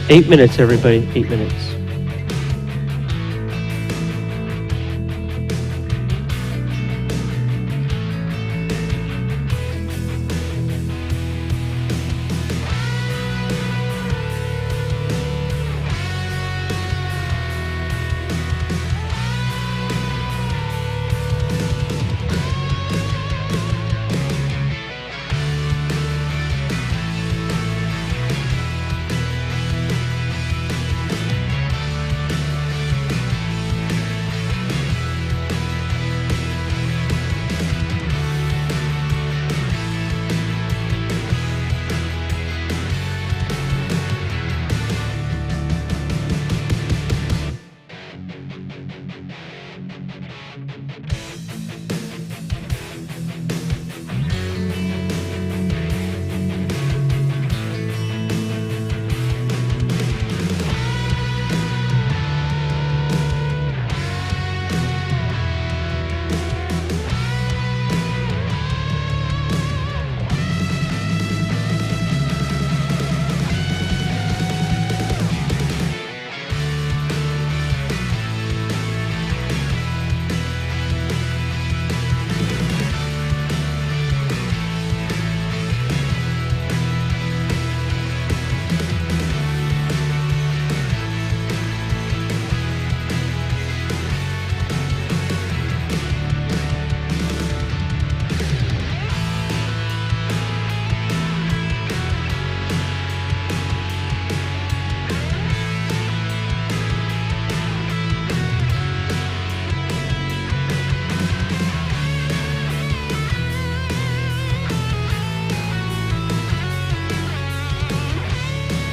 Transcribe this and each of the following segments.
8 minutes, everybody. 8 minutes.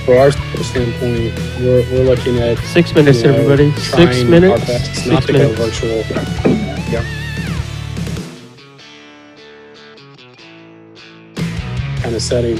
For our standpoint, we're looking at 6 minutes, everybody. 6 trying minutes. our best 6 not to minutes. go virtual. Yep. Kind of setting.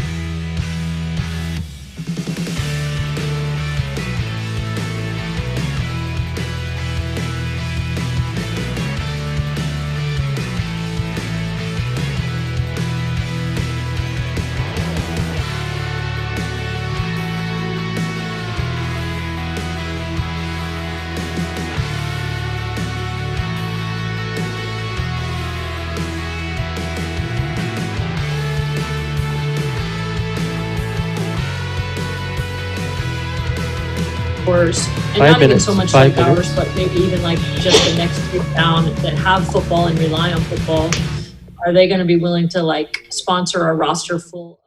And 5 not even minutes, so much 5 like minutes. ours, but maybe even like just the next group down that have football and rely on football. Are they going to be willing to like sponsor a roster full?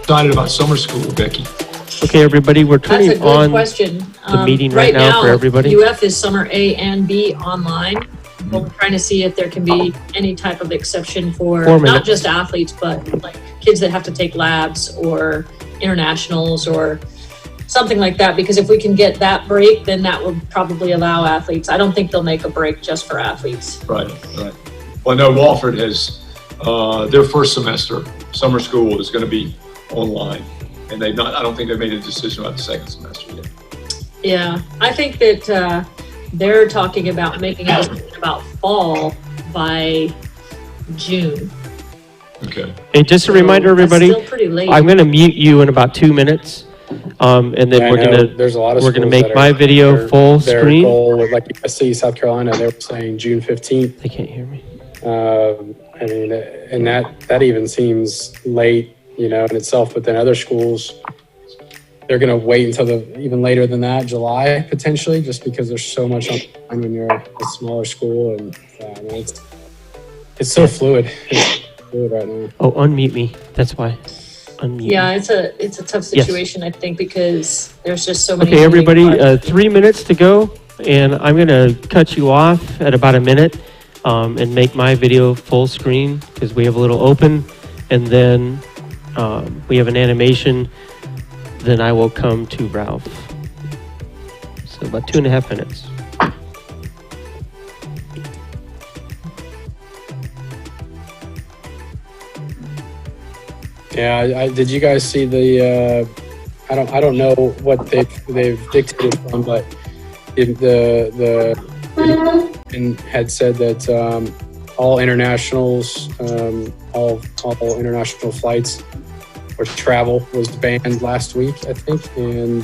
Excited about summer school, Becky. Okay, everybody, we're That's a turning good on question. the meeting right now for everybody. UF is summer A and B online, but we're trying to see if there can be any type of exception for 4 not minutes. just athletes, but like kids that have to take labs or internationals or something like that. Because if we can get that break, then that would probably allow athletes. I don't think they'll make a break just for athletes. Right. Well, I know Walford has, their first semester, summer school is going to be online. And I don't think they've made a decision about the second semester yet. Yeah, I think that they're talking about making a decision about fall by June. Okay. Hey, just a reminder, everybody, That's still pretty late. I'm going to mute you in about 2 minutes. And then Yeah, I we're know going to there's a lot of we're gonna schools make that my are- video full their screen. goal with like USC, South Carolina, they were saying June 15th. They can't hear me. I mean, and that even seems late, in itself. But then other schools, they're going to wait until even later than that, July potentially, just because there's so much on when you're a smaller school, and I mean, it's so fluid. It's fluid right now. Oh, unmute me. That's why. Unmute. Yeah, it's a tough situation, I think, because there's just so many. Okay, moving everybody, parts. 3 minutes to go. and I'm going to cut you off at about a minute and make my video full screen because we have a little open, and then we have an animation. Then I will come to Ralph. So about 2.5 minutes. Yeah, did you guys see the? I don't know what they've dictated from, but the had said that all internationals, all international flights or travel was banned last week, I think, and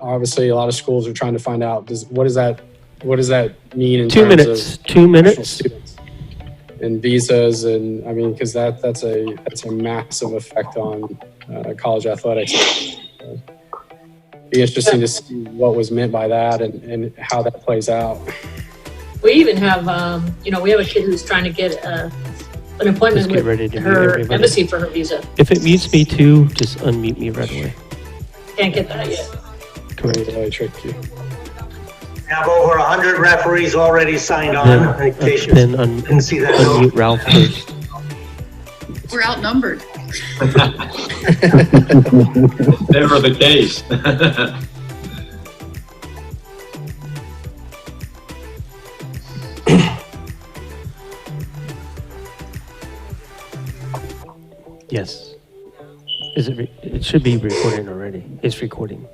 obviously a lot of schools are trying to find out what does that mean in 2 terms minutes. of 2 minutes. students and visas, and I mean because that's a massive effect on college athletics. Be interesting to see what was meant by that and how that plays out. We even have, we have a kid who's trying to get an appointment Just get with ready to meet her everybody. embassy for her visa. If it mutes me too, just unmute me right away. Can't get that yet. Really trick you. Have over 100 referees already signed on, in case you Then didn't see that. unmute Ralph first. We're outnumbered. Never the case. Yes. Is it? It should be recording already. It's recording.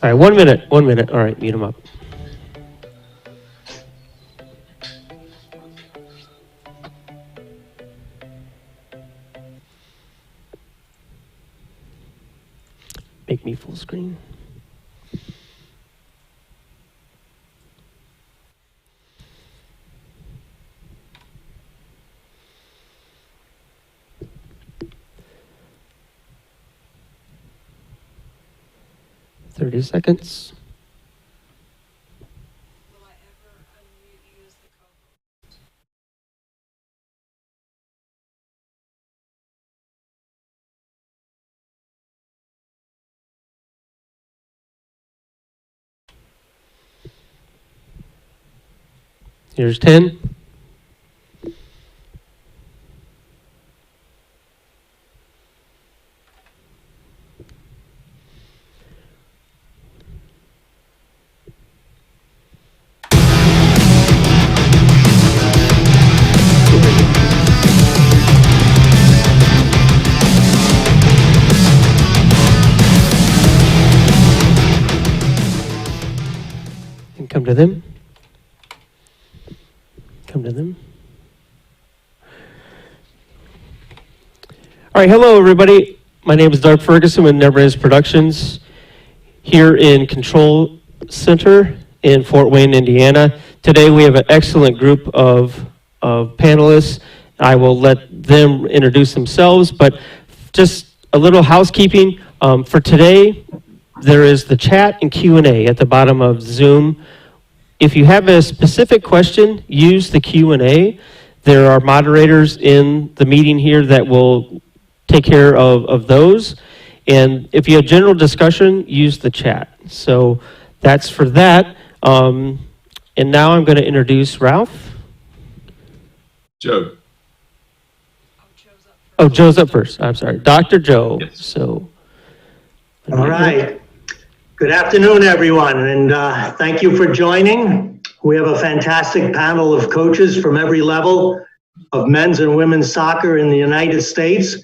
All right, 1 minute. 1 minute. All right, mute him up. Make me full screen. Thirty seconds. Here's 10. And come to them. Come to them. All right, hello everybody. My name is Doug Ferguson with Never Ends Productions here in Control Center in Fort Wayne, Indiana. Today we have an excellent group of panelists. I will let them introduce themselves, but just a little housekeeping. For today, there is the chat and Q&A at the bottom of Zoom. If you have a specific question, use the Q&A. There are moderators in the meeting here that will take care of those. And if you have general discussion, use the chat. So that's for that. And now I'm going to introduce Ralph. Joe. Oh, Joe's up first. I'm sorry. Dr. Joe. Yes. So. All right. Good afternoon, everyone, and thank you for joining. We have a fantastic panel of coaches from every level of men's and women's soccer in the United States.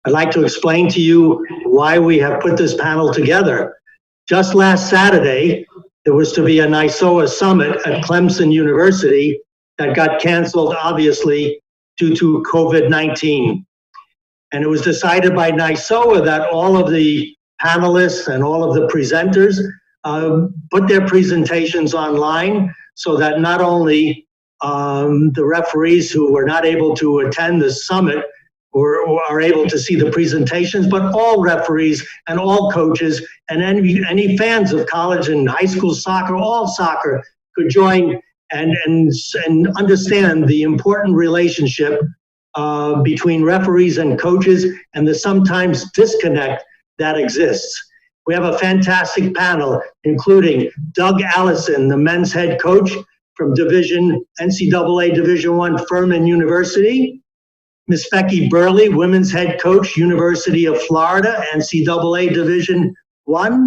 I'd like to explain to you why we have put this panel together. Just last Saturday, there was to be a NISOA summit at Clemson University that got canceled, obviously, due to COVID-19. And it was decided by NISOA that all of the panelists and all of the presenters put their presentations online so that not only the referees who were not able to attend the summit or are able to see the presentations, but all referees and all coaches and any fans of college and high school soccer, all soccer, could join and understand the important relationship between referees and coaches and the sometimes disconnect that exists. We have a fantastic panel, including Doug Allison, the men's head coach from NCAA Division I Furman University. Miss Becky Burley, women's head coach, University of Florida, NCAA Division I.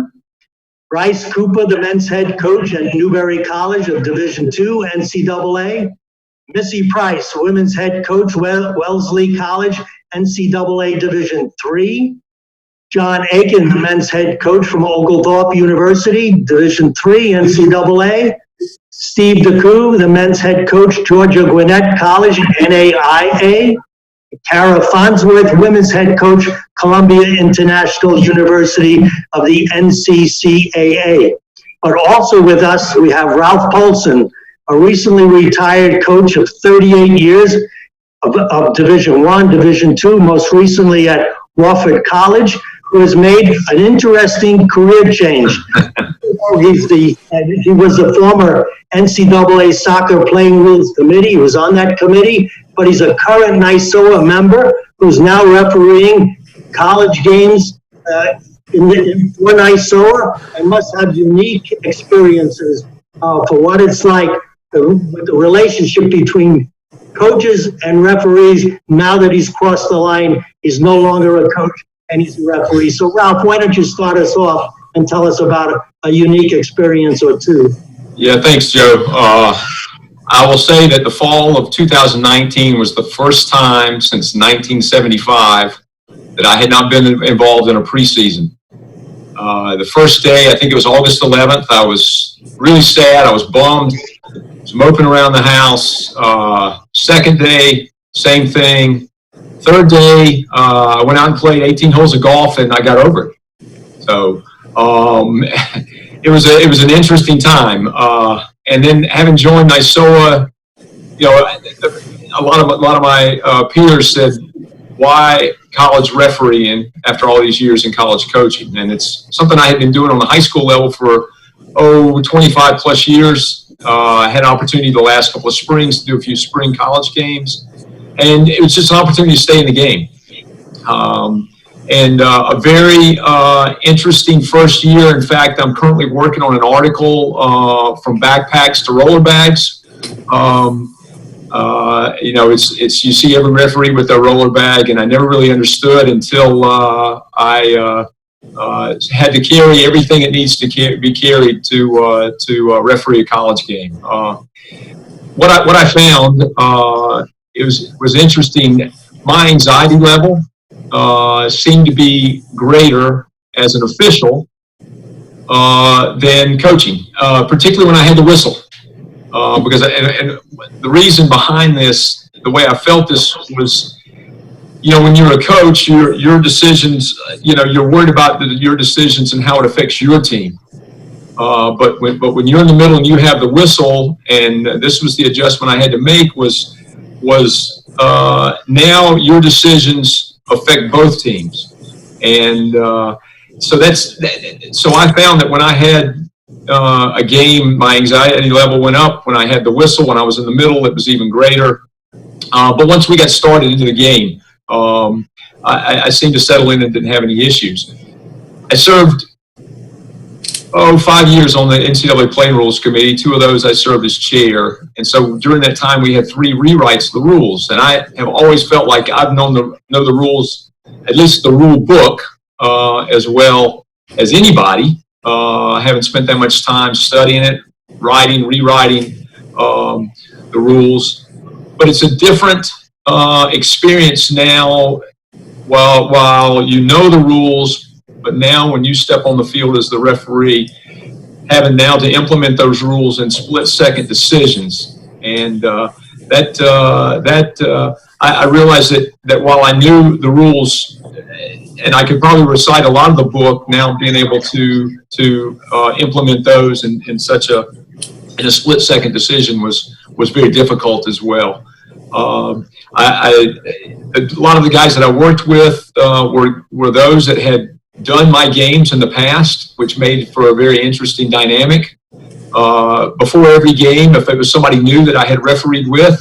Bryce Cooper, the men's head coach at Newberry College of Division II, NCAA. Missy Price, women's head coach, Wellesley College, NCAA Division III. John Aiken, the men's head coach from Oglethorpe University, Division III, NCAA. Steve DeCou, the men's head coach, Georgia Gwinnett College, NAIA. Tara Farnsworth, women's head coach, Columbia International University of the NCCAA. But also with us, we have Ralph Polson, a recently retired coach of 38 years of Division I, Division II, most recently at Wofford College, who has made an interesting career change. He was the former NCAA Soccer Playing Rules Committee. He was on that committee, but he's a current NISOA member who's now refereeing college games for NISOA and must have unique experiences for what it's like, the relationship between coaches and referees. Now that he's crossed the line, he's no longer a coach and he's a referee. So Ralph, why don't you start us off and tell us about a unique experience or two? Yeah, thanks, Joe. I will say that the fall of 2019 was the first time since 1975 that I had not been involved in a preseason. The first day, I think it was August 11th, I was really sad. I was bummed. I was moping around the house. Second day, same thing. Third day, I went out and played 18 holes of golf, and I got over it. So it was an interesting time. And then having joined NISOA, you know, a lot of my peers said, "Why college refereeing after all these years in college coaching?" And it's something I had been doing on the high school level for 25 plus years. I had an opportunity the last couple of springs to do a few spring college games, and it was just an opportunity to stay in the game. And a very interesting first year. In fact, I'm currently working on an article from backpacks to roller bags. You know, it's you see every referee with their roller bag, and I never really understood until I had to carry everything it needs to be carried to referee a college game. What I found it was interesting. My anxiety level seemed to be greater as an official than coaching, particularly when I had to whistle. Because and the reason behind this, the way I felt this was, you know, when you're a coach, your decisions, you know, you're worried about your decisions and how it affects your team. But when you're in the middle and you have the whistle, and this was the adjustment I had to make, was now your decisions affect both teams. And so I found that when I had a game, my anxiety level went up. When I had the whistle, when I was in the middle, it was even greater. But once we got started into the game, I seemed to settle in and didn't have any issues. I served 5 years on the NCAA Playing Rules Committee. 2 of those I served as chair. And so during that time, we had 3 rewrites of the rules. And I have always felt like I've know the rules, at least the rule book, as well as anybody. I haven't spent that much time studying it, writing, rewriting the rules. But it's a different experience now while you know the rules. But now when you step on the field as the referee, having now to implement those rules in split-second decisions. And I realized that while I knew the rules, and I could probably recite a lot of the book, now being able to implement those in a split-second decision was very difficult as well. A lot of the guys that I worked with were those that had done my games in the past, which made for a very interesting dynamic. Before every game, if it was somebody new that I had refereed with,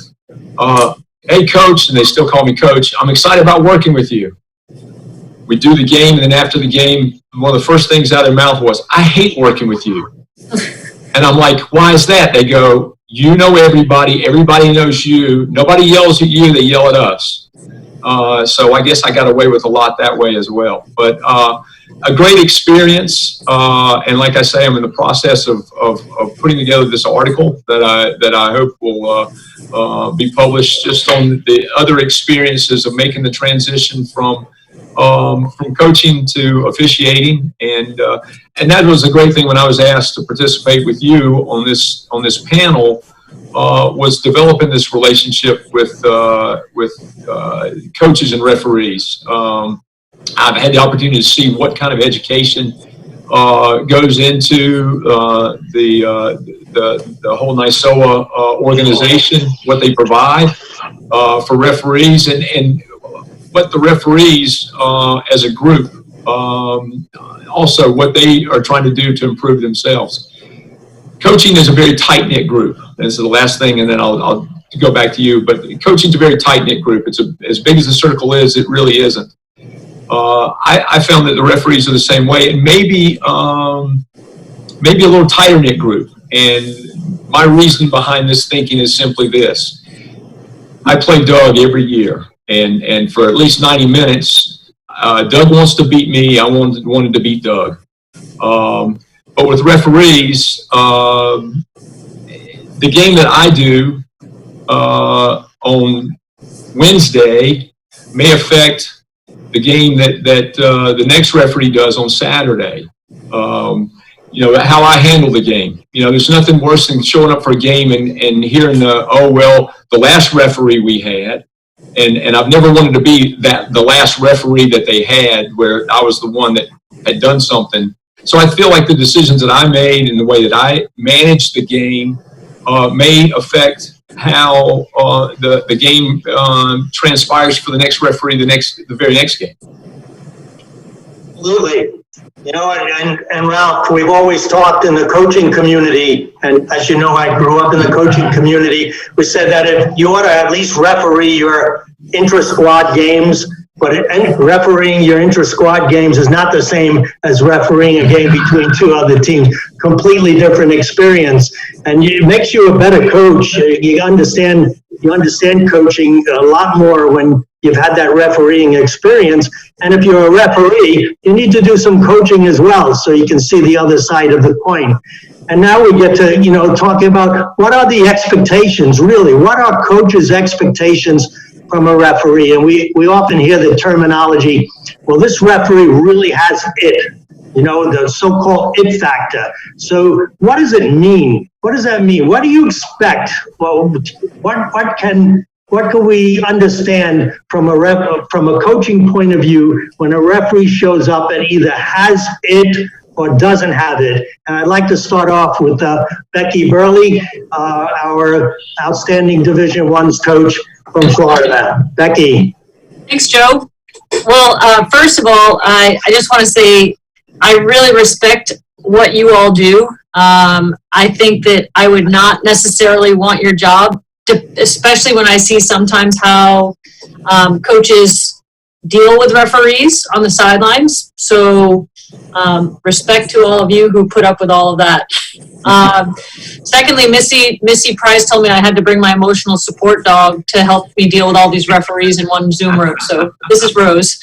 "Hey, coach," and they still call me coach, "I'm excited about working with you." we do the game, and then after the game, one of the first things out of their mouth was, "I hate working with you." And I'm like, "Why is that?" They go, "You know everybody. Everybody knows you. Nobody yells at you. They yell at us." So I guess I got away with a lot that way as well. But a great experience. And like I say, I'm in the process of putting together this article that I hope will be published just on the other experiences of making the transition from coaching to officiating. And that was a great thing when I was asked to participate with you on this panel. Was developing this relationship with coaches and referees. I've had the opportunity to see what kind of education goes into the whole NISOA organization, what they provide for referees, and what the referees as a group also what they are trying to do to improve themselves. Coaching is a very tight-knit group. This is the last thing, and then I'll go back to you. But coaching is a very tight-knit group. It's as big as the circle is, it really isn't. I found that the referees are the same way, and maybe a little tighter-knit group. And my reasoning behind this thinking is simply this. I play Doug every year, and for at least 90 minutes, Doug wants to beat me. I wanted to beat Doug. But with referees, the game that I do on Wednesday may affect the game that the next referee does on Saturday. How I handle the game. There's nothing worse than showing up for a game and hearing the last referee we had. And I've never wanted to be the last referee that they had where I was the one that had done something. So I feel like the decisions that I made and the way that I managed the game may affect how the game transpires for the next referee the very next game. Absolutely. And Ralph, we've always talked in the coaching community, and as you know, I grew up in the coaching community. We said that if you ought to at least referee your intra-squad games, but refereeing your intra-squad games is not the same as refereeing a game between two other teams. Completely different experience, and it makes you a better coach. You understand coaching a lot more when you've had that refereeing experience. And if you're a referee, you need to do some coaching as well, so you can see the other side of the coin. And now we get to, talking about what are the expectations, really? What are coaches' expectations from a referee? And we often hear the terminology, well, this referee really has it, the so-called it factor. So what does it mean? What does that mean? What do you expect? Well, what can we understand from a coaching point of view when a referee shows up and either has it or doesn't have it? And I'd like to start off with Becky Burley, our outstanding Division I coach from Florida. Becky. Thanks, Joe. Well, first of all, I just want to say I really respect what you all do. I think that I would not necessarily want your job, especially when I see sometimes how coaches deal with referees on the sidelines. So respect to all of you who put up with all of that. Secondly, Missy Price told me I had to bring my emotional support dog to help me deal with all these referees in one Zoom room. So this is Rose.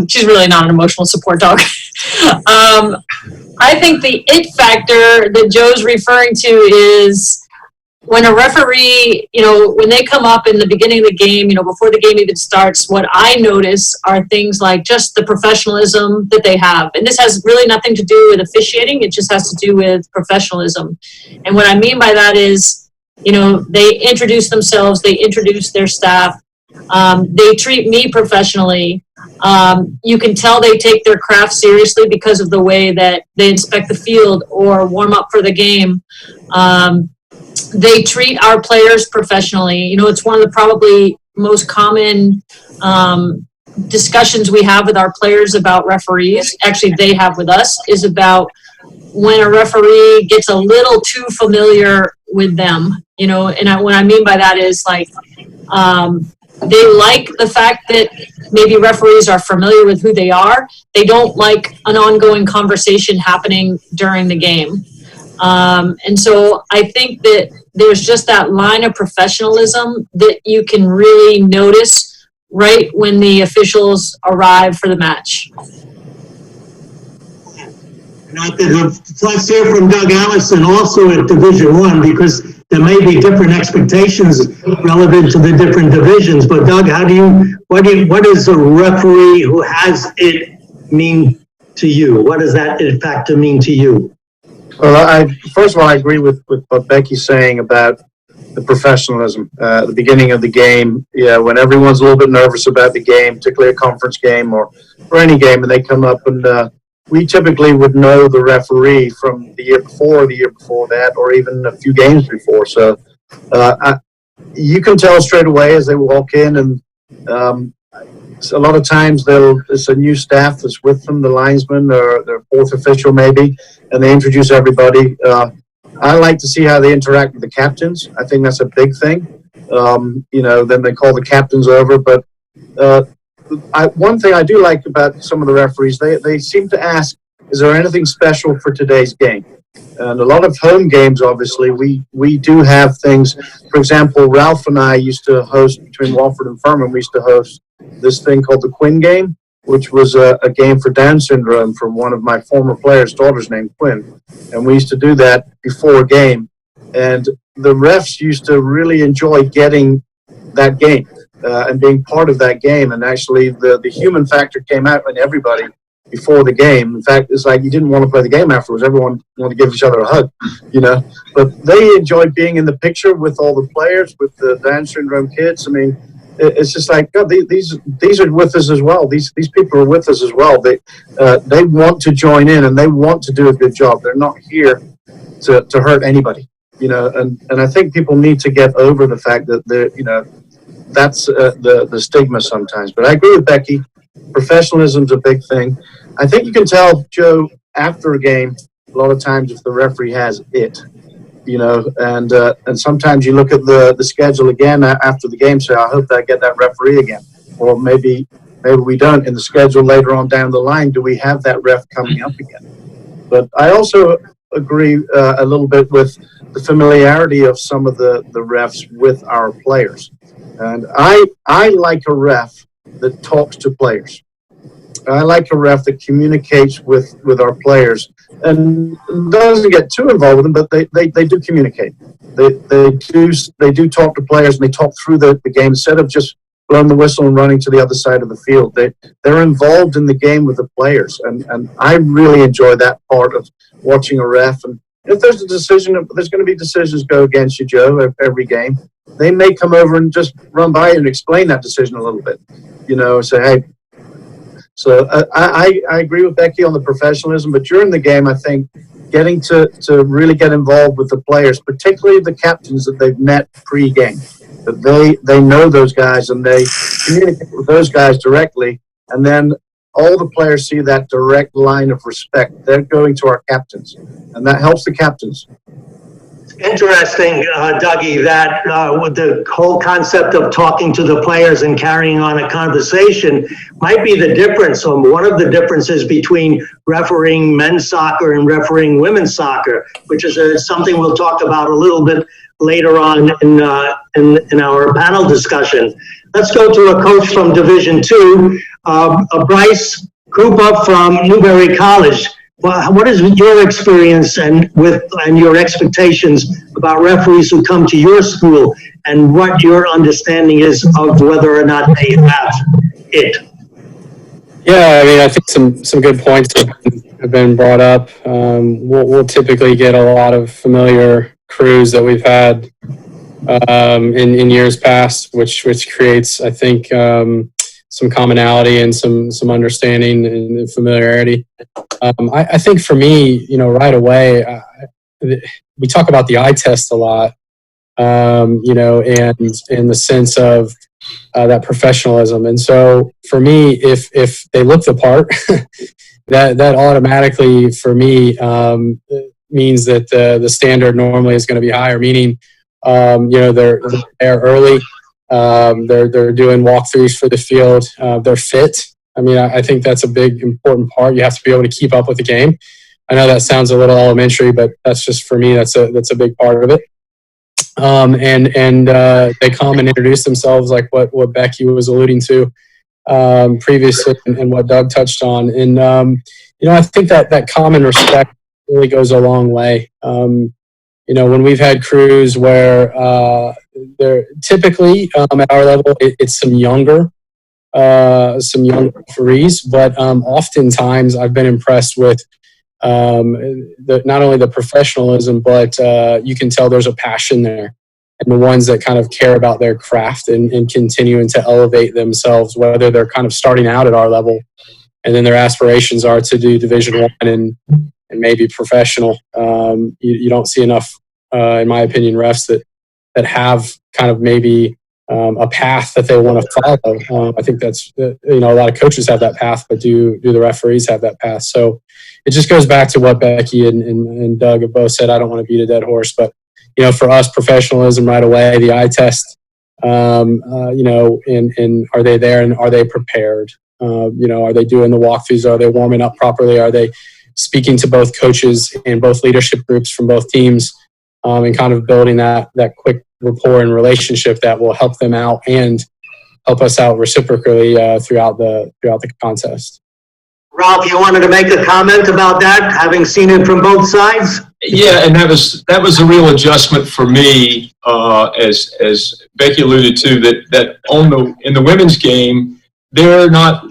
She's really not an emotional support dog. I think the it factor that Joe's referring to is when a referee, when they come up in the beginning of the game, before the game even starts, what I notice are things like just the professionalism that they have. And this has really nothing to do with officiating. It just has to do with professionalism. And what I mean by that is, they introduce themselves, they introduce their staff, they treat me professionally. You can tell they take their craft seriously because of the way that they inspect the field or warm up for the game. They treat our players professionally. It's one of the probably most common discussions we have with our players about referees, actually they have with us, is about when a referee gets a little too familiar with them, and what I mean by that is like, they like the fact that maybe referees are familiar with who they are. They don't like an ongoing conversation happening during the game. And so I think that there's just that line of professionalism that you can really notice right when the officials arrive for the match. Let's hear from Doug Allison also at Division I, because there may be different expectations relevant to the different divisions. But Doug, what does a referee who has it mean to you? What does that factor mean to you? Well, first of all, I agree with what Becky's saying about the professionalism. At the beginning of the game, when everyone's a little bit nervous about the game, particularly a conference game or any game, and they come up and we typically would know the referee from the year before that, or even a few games before. So you can tell straight away as they walk in, and a lot of times it's a new staff that's with them, the linesman or their fourth official maybe, and they introduce everybody. I like to see how they interact with the captains. I think that's a big thing. Then they call the captains over, but one thing I do like about some of the referees, they seem to ask, is there anything special for today's game? And a lot of home games, obviously, we do have things. For example, Ralph and I used to host, between Walford and Furman, we used to host this thing called the Quinn game, which was a game for Down syndrome from one of my former players' daughters named Quinn. And we used to do that before a game. And the refs used to really enjoy getting that game. And being part of that game, and actually the human factor came out in everybody before the game. In fact, it's like you didn't want to play the game afterwards. Everyone wanted to give each other a hug, But they enjoyed being in the picture with all the players, with the Down syndrome kids. I mean, it's just like, God, these are with us as well. These people are with us as well. They want to join in and they want to do a good job. They're not here to hurt anybody, And I think people need to get over the fact that that's the stigma sometimes. But I agree with Becky. Professionalism's a big thing. I think you can tell, Joe, after a game, a lot of times if the referee has it, and sometimes you look at the schedule again after the game, say, I hope that I get that referee again. Or maybe we don't. In the schedule later on down the line, do we have that ref coming up again? But I also agree a little bit with the familiarity of some of the refs with our players. And I like a ref that talks to players. I like a ref that communicates with our players and doesn't get too involved with them, but they do communicate. They do talk to players, and they talk through the game instead of just blowing the whistle and running to the other side of the field. They're involved in the game with the players, and I really enjoy that part of watching a ref. And if there's a decision, there's going to be decisions go against you, Joe, every game. They may come over and just run by and explain that decision a little bit, say, hey. So I agree with Becky on the professionalism, but during the game, I think getting to really get involved with the players, particularly the captains that they've met pre-game, that they know those guys and they communicate with those guys directly, and then all the players see that direct line of respect. They're going to our captains, and that helps the captains. Interesting, Dougie, that with the whole concept of talking to the players and carrying on a conversation might be the difference. One of the differences between refereeing men's soccer and refereeing women's soccer, which is something we'll talk about a little bit later on in our panel discussion. Let's go to a coach from Division II, Bryce Krupa from Newberry College. Well, what is your experience and your expectations about referees who come to your school, and what your understanding is of whether or not they have it? Yeah, I mean, I think some good points have been brought up. We'll typically get a lot of familiar crews that we've had in years past, which creates, I think, some commonality and some understanding and familiarity. I think for me, right away, we talk about the eye test a lot, and in the sense of that professionalism. And so for me, if they look the part, that automatically for me means that the standard normally is going to be higher, meaning they're there early. They're doing walkthroughs for the field. They're fit. I mean, I think that's a big, important part. You have to be able to keep up with the game. I know that sounds a little elementary, but that's just, for me, that's a big part of it. They come and introduce themselves, like what Becky was alluding to previously, and what Doug touched on. And I think that common respect really goes a long way. When we've had crews where they're typically at our level, it's some younger referees, but oftentimes I've been impressed with not only the professionalism, but you can tell there's a passion there, and the ones that kind of care about their craft and continuing to elevate themselves, whether they're kind of starting out at our level and then their aspirations are to do Division I and maybe professional. You don't see enough, in my opinion, refs that have kind of maybe a path that they want to follow. I think that's, a lot of coaches have that path, but do the referees have that path? So it just goes back to what Becky and Doug have both said. I don't want to beat a dead horse, but, for us, professionalism right away, the eye test, and are they there and are they prepared? Are they doing the walkthroughs? Are they warming up properly? Are they speaking to both coaches and both leadership groups from both teams, and kind of building that quick rapport and relationship that will help them out and help us out reciprocally throughout the contest. Ralph, you wanted to make a comment about that, having seen it from both sides? Yeah, and that was a real adjustment for me, as Becky alluded to, that in the women's game, they're not.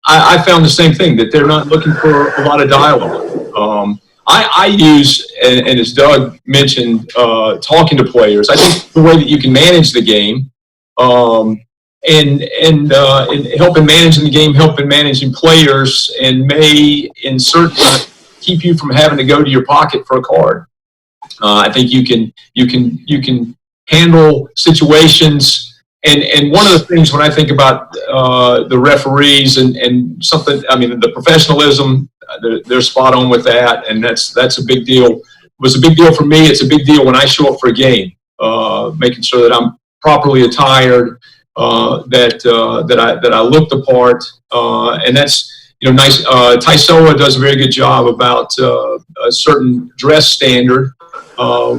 I found the same thing, that they're not looking for a lot of dialogue. I use, and as Doug mentioned, talking to players. I think the way that you can manage the game, and helping managing the game, helping managing players, and may in certain keep you from having to go to your pocket for a card. I think you can handle situations. And one of the things when I think about the referees and something, I mean, the professionalism, they're spot on with that, and that's a big deal. It was a big deal for me. It's a big deal when I show up for a game, making sure that I'm properly attired, that I look the part, and that's nice. NISOA does a very good job about a certain dress standard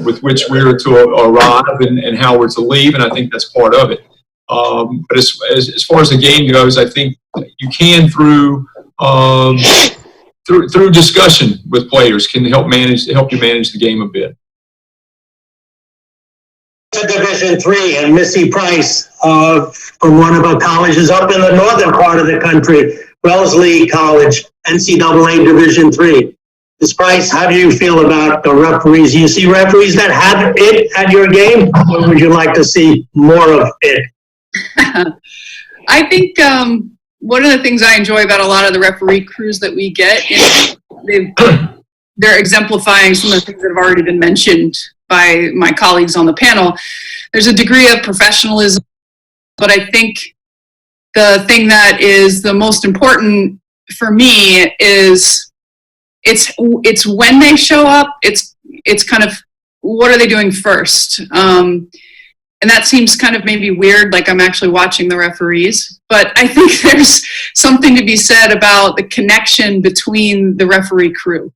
with which we're to arrive and how we're to leave, and I think that's part of it. But as far as the game goes, I think you can through discussion with players can help you manage the game a bit. To Division III, and Missy Price from one of our colleges up in the northern part of the country, Wellesley College, NCAA Division III. Ms. Price, how do you feel about the referees? Do you see referees that have it at your game, or would you like to see more of it? I think one of the things I enjoy about a lot of the referee crews that we get is they're exemplifying some of the things that have already been mentioned by my colleagues on the panel. There's a degree of professionalism, but I think the thing that is the most important for me is it's when they show up, it's kind of what are they doing first? And that seems kind of maybe weird, like I'm actually watching the referees. But I think there's something to be said about the connection between the referee crew.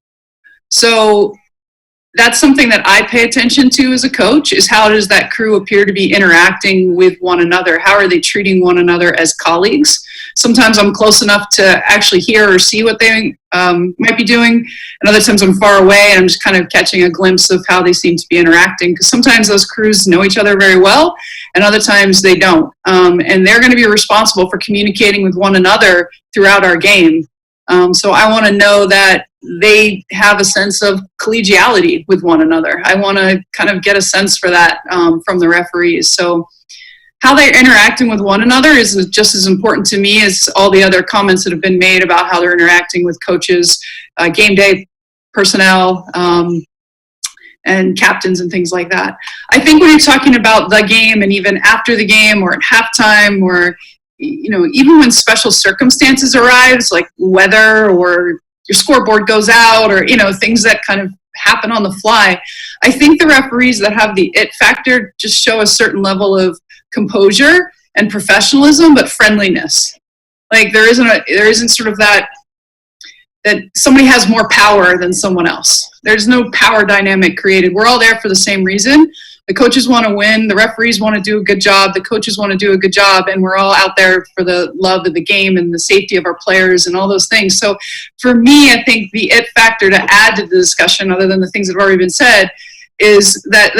So that's something that I pay attention to as a coach, is how does that crew appear to be interacting with one another? How are they treating one another as colleagues? Sometimes I'm close enough to actually hear or see what they might be doing. And other times I'm far away and I'm just kind of catching a glimpse of how they seem to be interacting. Because sometimes those crews know each other very well and other times they don't. And they're going to be responsible for communicating with one another throughout our game. So I want to know that they have a sense of collegiality with one another. I want to kind of get a sense for that from the referees. So how they're interacting with one another is just as important to me as all the other comments that have been made about how they're interacting with coaches, game day personnel, and captains and things like that. I think when you're talking about the game and even after the game or at halftime or even when special circumstances arise, like weather or your scoreboard goes out or, things that kind of happen on the fly, I think the referees that have the it factor just show a certain level of composure and professionalism, but friendliness. Like there isn't sort of that somebody has more power than someone else. There's no power dynamic created. We're all there for the same reason. The coaches want to win, the referees want to do a good job, the coaches want to do a good job, and we're all out there for the love of the game and the safety of our players and all those things. So for me, I think the it factor to add to the discussion, other than the things that have already been said, is that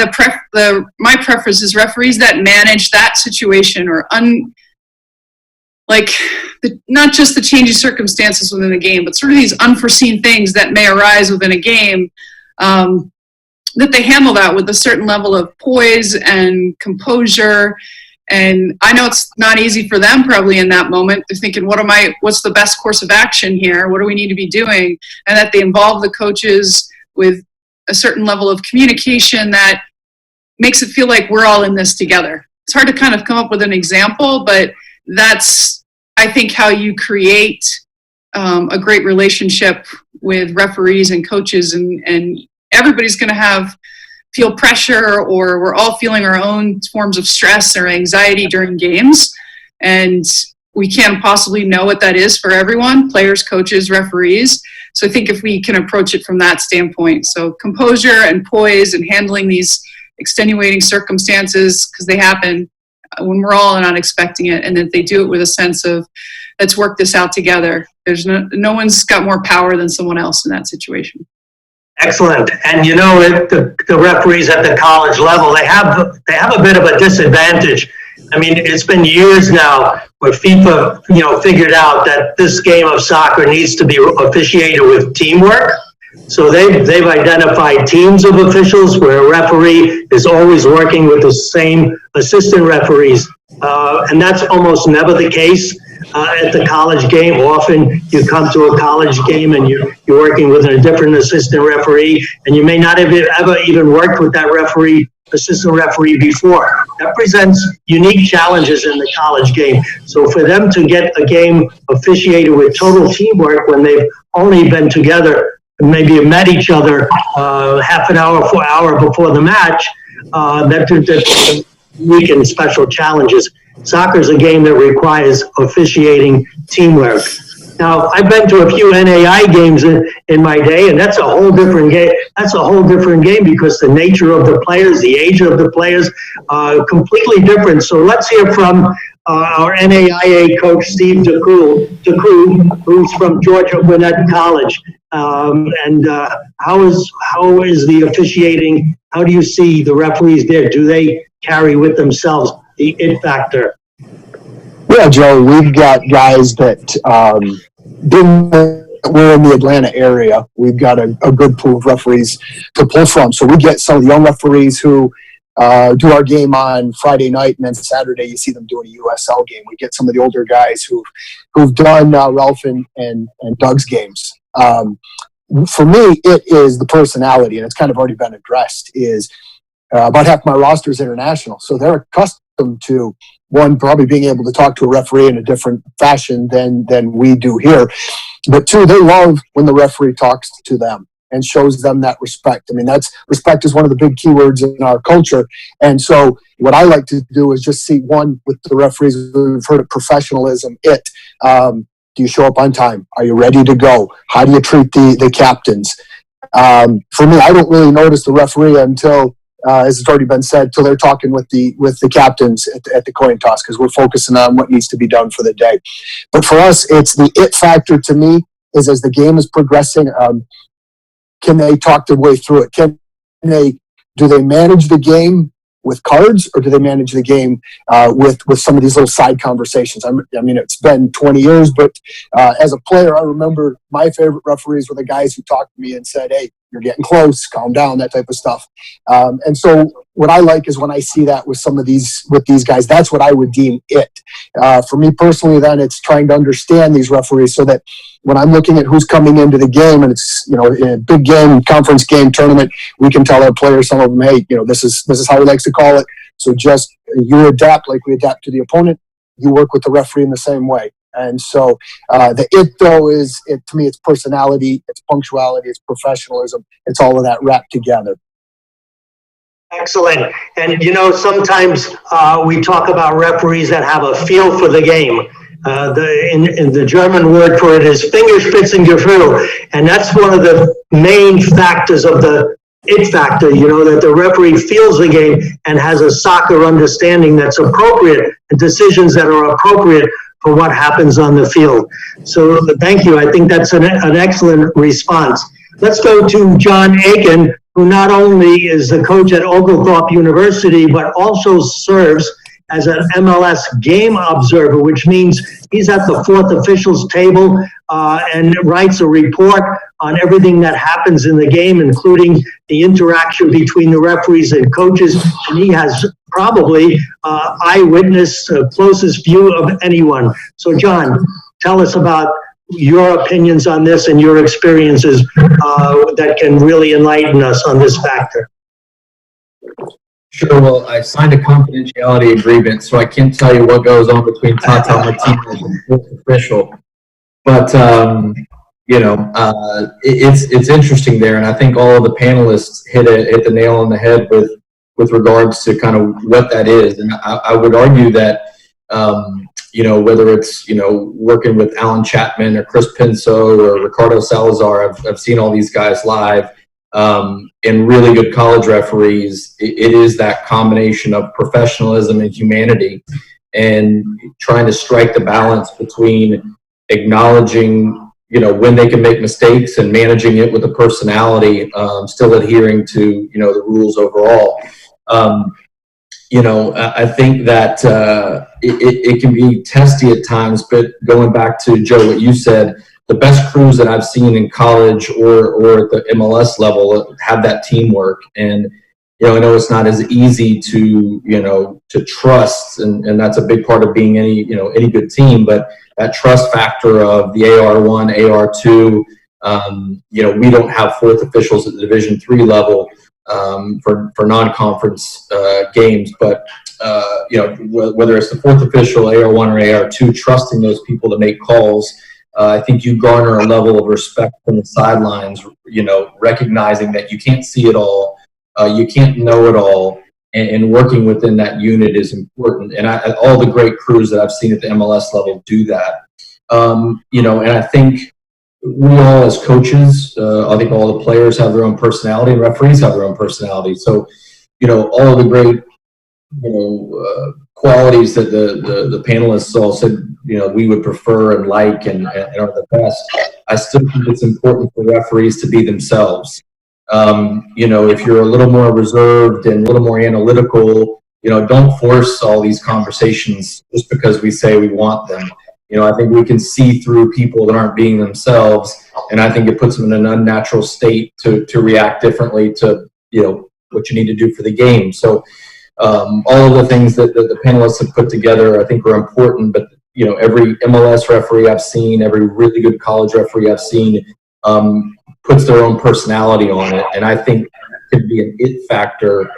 my preference is referees that manage that situation or not just the changing circumstances within the game, but sort of these unforeseen things that may arise within a game, that they handle that with a certain level of poise and composure. And I know it's not easy for them probably in that moment. They're thinking, what's the best course of action here? What do we need to be doing? And that they involve the coaches with a certain level of communication that makes it feel like we're all in this together. It's hard to kind of come up with an example, but that's, I think, how you create a great relationship with referees and coaches, and everybody's going to feel pressure, or we're all feeling our own forms of stress or anxiety during games. And we can't possibly know what that is for everyone, players, coaches, referees. So I think if we can approach it from that standpoint, so composure and poise and handling these extenuating circumstances, because they happen when we're all not expecting it, and that they do it with a sense of, let's work this out together. There's no one's got more power than someone else in that situation. Excellent. And the referees at the college level, they have a bit of a disadvantage. I mean, it's been years now where FIFA, figured out that this game of soccer needs to be officiated with teamwork. So they've identified teams of officials where a referee is always working with the same assistant referees. And that's almost never the case at the college game. Often you come to a college game and you're working with a different assistant referee, and you may not have ever even worked with that assistant referee before. That presents unique challenges in the college game. So for them to get a game officiated with total teamwork when they've only been together, maybe met each other half an hour, 4 hour before the match, that's unique and special challenges. Soccer is a game that requires officiating teamwork. Now, I've been to a few NAI games in my day, and that's a whole different game. That's a whole different game because the nature of the players, the age of the players, completely different. So let's hear from our NAIA coach, Steve DeCruz, who's from Georgia Gwinnett College. And how is the officiating? How do you see the referees there? Do they carry with themselves the it factor? Yeah, Joe, we've got guys that we're in the Atlanta area. We've got a good pool of referees to pull from. So we get some of the young referees who do our game on Friday night, and then Saturday you see them doing a USL game. We get some of the older guys who've done Ralph and Doug's games. For me, it is the personality, and it's kind of already been addressed, is about half my roster is international. So they're accustomed to, one, probably being able to talk to a referee in a different fashion than we do here. But two, they love when the referee talks to them and shows them that respect. I mean, respect is one of the big keywords in our culture. And so what I like to do is just see, one, with the referees, we've heard of professionalism, do you show up on time? Are you ready to go? How do you treat the captains? For me, I don't really notice the referee until, as it's already been said, till they're talking with the captains at the coin toss, because we're focusing on what needs to be done for the day. But for us, it's the it factor to me is, as the game is progressing, can they talk their way through it? Do they manage the game with cards, or do they manage the game with some of these little side conversations? I mean, it's been 20 years, but as a player, I remember my favorite referees were the guys who talked to me and said, "Hey, you're getting close, calm down," that type of stuff. And so what I like is when I see that with these guys, that's what I would deem it. For me personally, then it's trying to understand these referees so that when I'm looking at who's coming into the game, and it's, in a big game, conference game, tournament, we can tell our players, some of them, hey, this is how he likes to call it. So just you adapt like we adapt to the opponent. You work with the referee in the same way. And so the it, though, to me, it's personality, it's punctuality, it's professionalism. It's all of that wrapped together. Excellent. And sometimes we talk about referees that have a feel for the game. In the German word for it is Fingerspitzengefühl, and that's one of the main factors of the it factor. That the referee feels the game and has a soccer understanding that's appropriate and decisions that are appropriate for what happens on the field. So thank you. I think that's an excellent response. Let's go to John Aiken, who not only is the coach at Oglethorpe University, but also serves as an MLS game observer, which means he's at the fourth officials table and writes a report on everything that happens in the game, including the interaction between the referees and coaches. And he has probably eyewitness, closest view of anyone. So John, tell us about your opinions on this and your experiences that can really enlighten us on this factor. Sure. Well, I signed a confidentiality agreement, so I can't tell you what goes on between Tata Martinez and fourth official. But it's interesting there, and I think all of the panelists hit the nail on the head with regards to kind of what that is. And I would argue that whether it's working with Alan Chapman or Chris Pinso or Ricardo Salazar, I've seen all these guys live. And really good college referees, it is that combination of professionalism and humanity, and trying to strike the balance between acknowledging, when they can make mistakes and managing it with a personality, still adhering to, the rules overall. I think that it can be testy at times, but going back to Joe, what you said, the best crews that I've seen in college or at the MLS level have that teamwork. And, I know it's not as easy to trust, and that's a big part of being any good team, but that trust factor of the AR1, AR2, we don't have fourth officials at the Division III level for non-conference games, but whether it's the fourth official, AR1 or AR2, trusting those people to make calls, I think you garner a level of respect from the sidelines, recognizing that you can't see it all, you can't know it all, and working within that unit is important. And all the great crews that I've seen at the MLS level do that. And I think we all as coaches, I think all the players have their own personality and referees have their own personality. So, all of the great, qualities that the panelists all said, we would prefer and like and are the best. I still think it's important for referees to be themselves. If you're a little more reserved and a little more analytical, don't force all these conversations just because we say we want them. I think we can see through people that aren't being themselves, and I think it puts them in an unnatural state to react differently to, what you need to do for the game. So all of the things that the panelists have put together, I think are important, but every MLS referee I've seen, every really good college referee I've seen, puts their own personality on it, and I think it can be an it factor,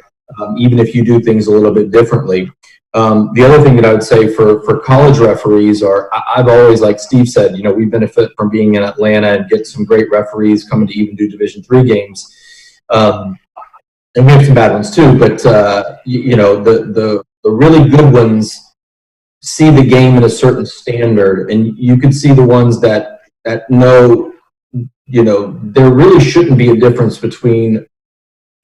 even if you do things a little bit differently. The other thing that I would say for college referees are, I've always, like Steve said, we benefit from being in Atlanta and get some great referees coming to even do Division III games. And we have some bad ones too, but the really good ones see the game at a certain standard, and you can see the ones that know, there really shouldn't be a difference between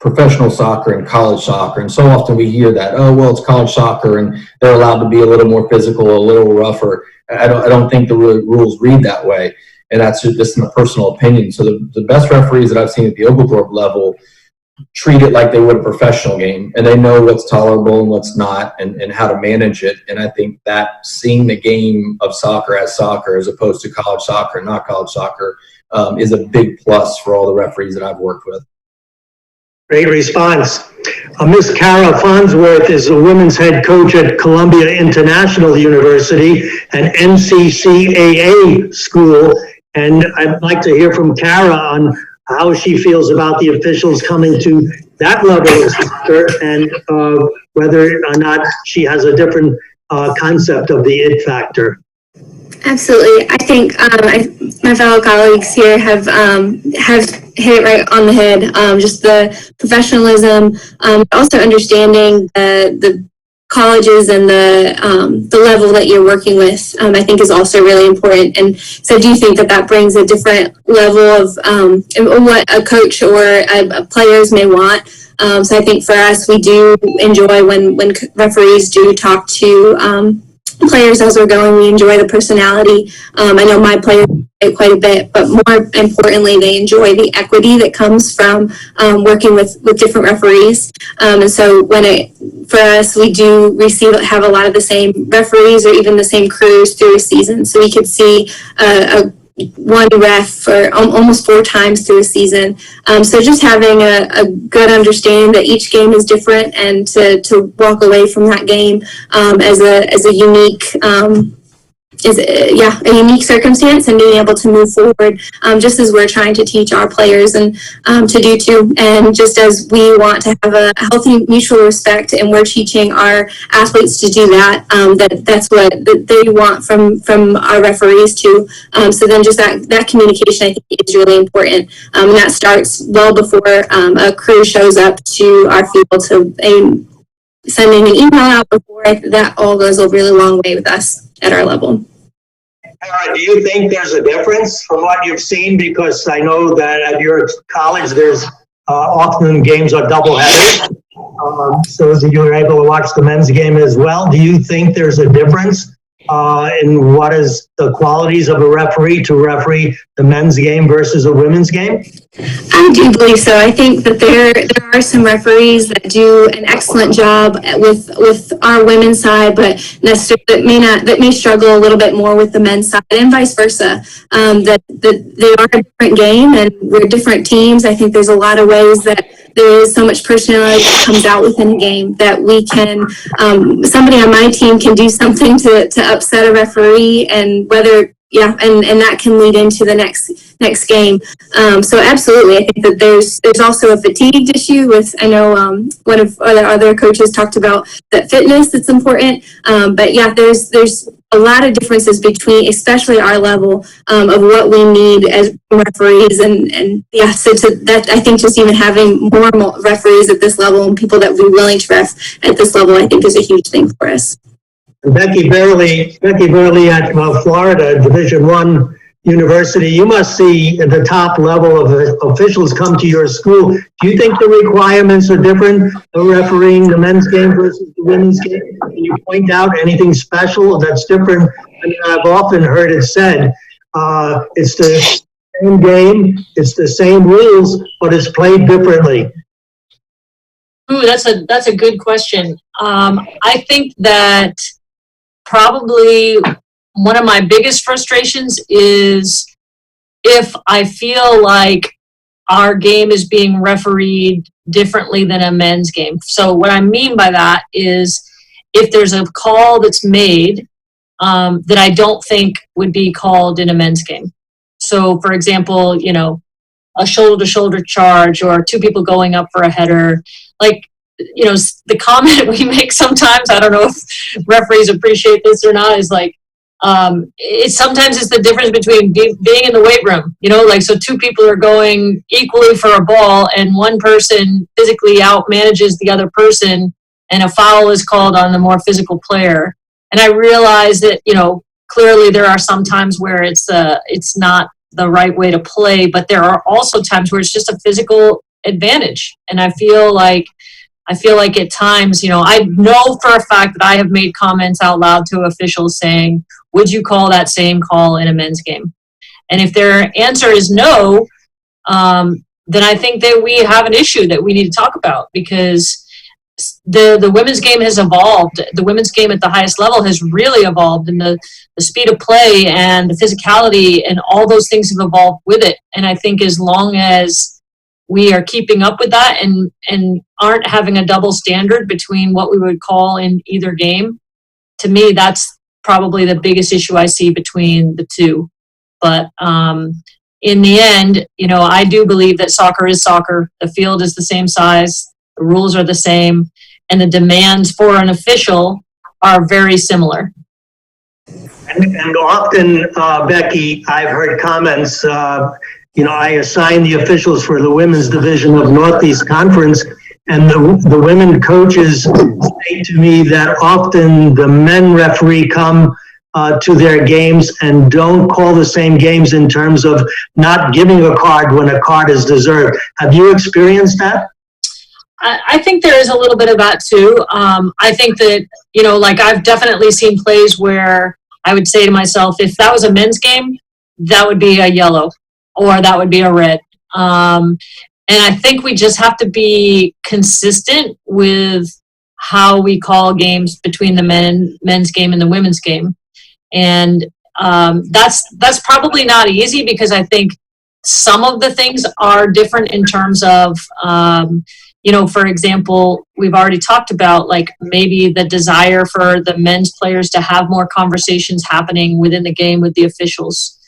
professional soccer and college soccer. And so often we hear that, oh, well, it's college soccer and they're allowed to be a little more physical, a little rougher. I don't think the rules read that way, and that's just my personal opinion. So the best referees that I've seen at the Oglethorpe level treat it like they would a professional game, and they know what's tolerable and what's not, and how to manage it. And I think that seeing the game of soccer as opposed to college soccer and not college soccer is a big plus for all the referees that I've worked with. Great response. Miss Kara Farnsworth is the women's head coach at Columbia International University, an NCCAA school, and I'd like to hear from Kara on how she feels about the officials coming to that level of soccer, and whether or not she has a different concept of the it factor. Absolutely. I think my fellow colleagues here have hit it right on the head. Just the professionalism, also understanding the colleges and the level that you're working with, I think is also really important. And so I do think that brings a different level of what a coach or players may want. So I think for us, we do enjoy when referees do talk to players as we're going. We enjoy the personality. I know my players enjoy quite a bit, but more importantly, they enjoy the equity that comes from working with different referees. And so for us, we do have a lot of the same referees or even the same crews through a season. So we could see one ref for almost 4 times through a season. So just having a good understanding that each game is different, and to walk away from that game as a unique a unique circumstance, and being able to move forward just as we're trying to teach our players and to do too. And just as we want to have a healthy mutual respect, and we're teaching our athletes to do that, that's what they want from our referees too. So then just that communication, I think, is really important. And that starts well before a crew shows up to our field, to sending an email out before. That all goes a really long way with us at our level. Do you think there's a difference from what you've seen? Because I know that at your college, there's often games are doubleheaders. So you were able to watch the men's game as well. Do you think there's a difference in what is the qualities of a referee to referee the men's game versus a women's game? I do believe so. I think that there are some referees that do an excellent job with our women's side, but that may struggle a little bit more with the men's side, and vice versa. That they are a different game, and we're different teams. I think there's a lot of ways that there is so much personality that comes out within a game that we can. Somebody on my team can do something to upset a referee, and and that can lead into the next game. So absolutely, I think that there's also a fatigue issue with. I know one of our other coaches talked about that fitness that's important. But yeah, there's a lot of differences between, especially our level, of what we need as referees, and yeah. So that, I think just even having more referees at this level and people that would be willing to ref at this level, I think is a huge thing for us. Becky Burley at Florida Division I University, you must see at the top level of officials come to your school. Do you think the requirements are different for refereeing the men's game versus the women's game? Can you point out anything special that's different? I mean, I've often heard it said, it's the same game, it's the same rules, but it's played differently. Ooh, that's a good question. I think that probably one of my biggest frustrations is if I feel like our game is being refereed differently than a men's game. So what I mean by that is if there's a call that's made that I don't think would be called in a men's game. So for example, a shoulder-to-shoulder charge, or 2 people going up for a header, the comment we make sometimes, I don't know if referees appreciate this or not, is sometimes it's the difference between being in the weight room, so 2 people are going equally for a ball, and one person physically out manages the other person, and a foul is called on the more physical player. And I realize that, clearly there are some times where it's not the right way to play, but there are also times where it's just a physical advantage. And I feel like at times, I know for a fact that I have made comments out loud to officials saying, would you call that same call in a men's game? And if their answer is no, then I think that we have an issue that we need to talk about, because the women's game has evolved. The women's game at the highest level has really evolved, and the speed of play and the physicality and all those things have evolved with it. And I think as long as we are keeping up with that and aren't having a double standard between what we would call in either game, to me, that's probably the biggest issue I see between the two. But in the end, I do believe that soccer is soccer. The field is the same size. The rules are the same. And the demands for an official are very similar. And often, Becky, I've heard comments, I assign the officials for the women's division of Northeast Conference, and the women coaches say to me that often the men referee come to their games and don't call the same games in terms of not giving a card when a card is deserved. Have you experienced that? I think there is a little bit of that too. I think that, like I've definitely seen plays where I would say to myself, if that was a men's game, that would be a yellow or that would be a red. And I think we just have to be consistent with how we call games between the men's game and the women's game. And that's probably not easy because I think some of the things are different in terms of, for example, we've already talked about like maybe the desire for the men's players to have more conversations happening within the game with the officials.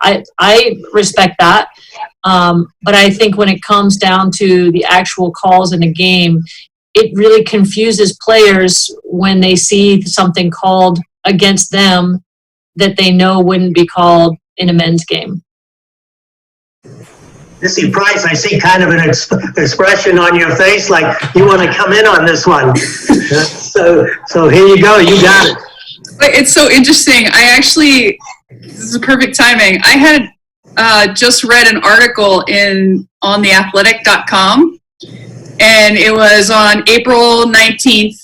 I respect that. But I think when it comes down to the actual calls in a game, it really confuses players when they see something called against them that they know wouldn't be called in a men's game. Missy Price, I see kind of an expression on your face like you want to come in on this one. So here you go. You got it. It's so interesting. This is perfect timing. I had just read an article on theathletic.com, and it was on April 19th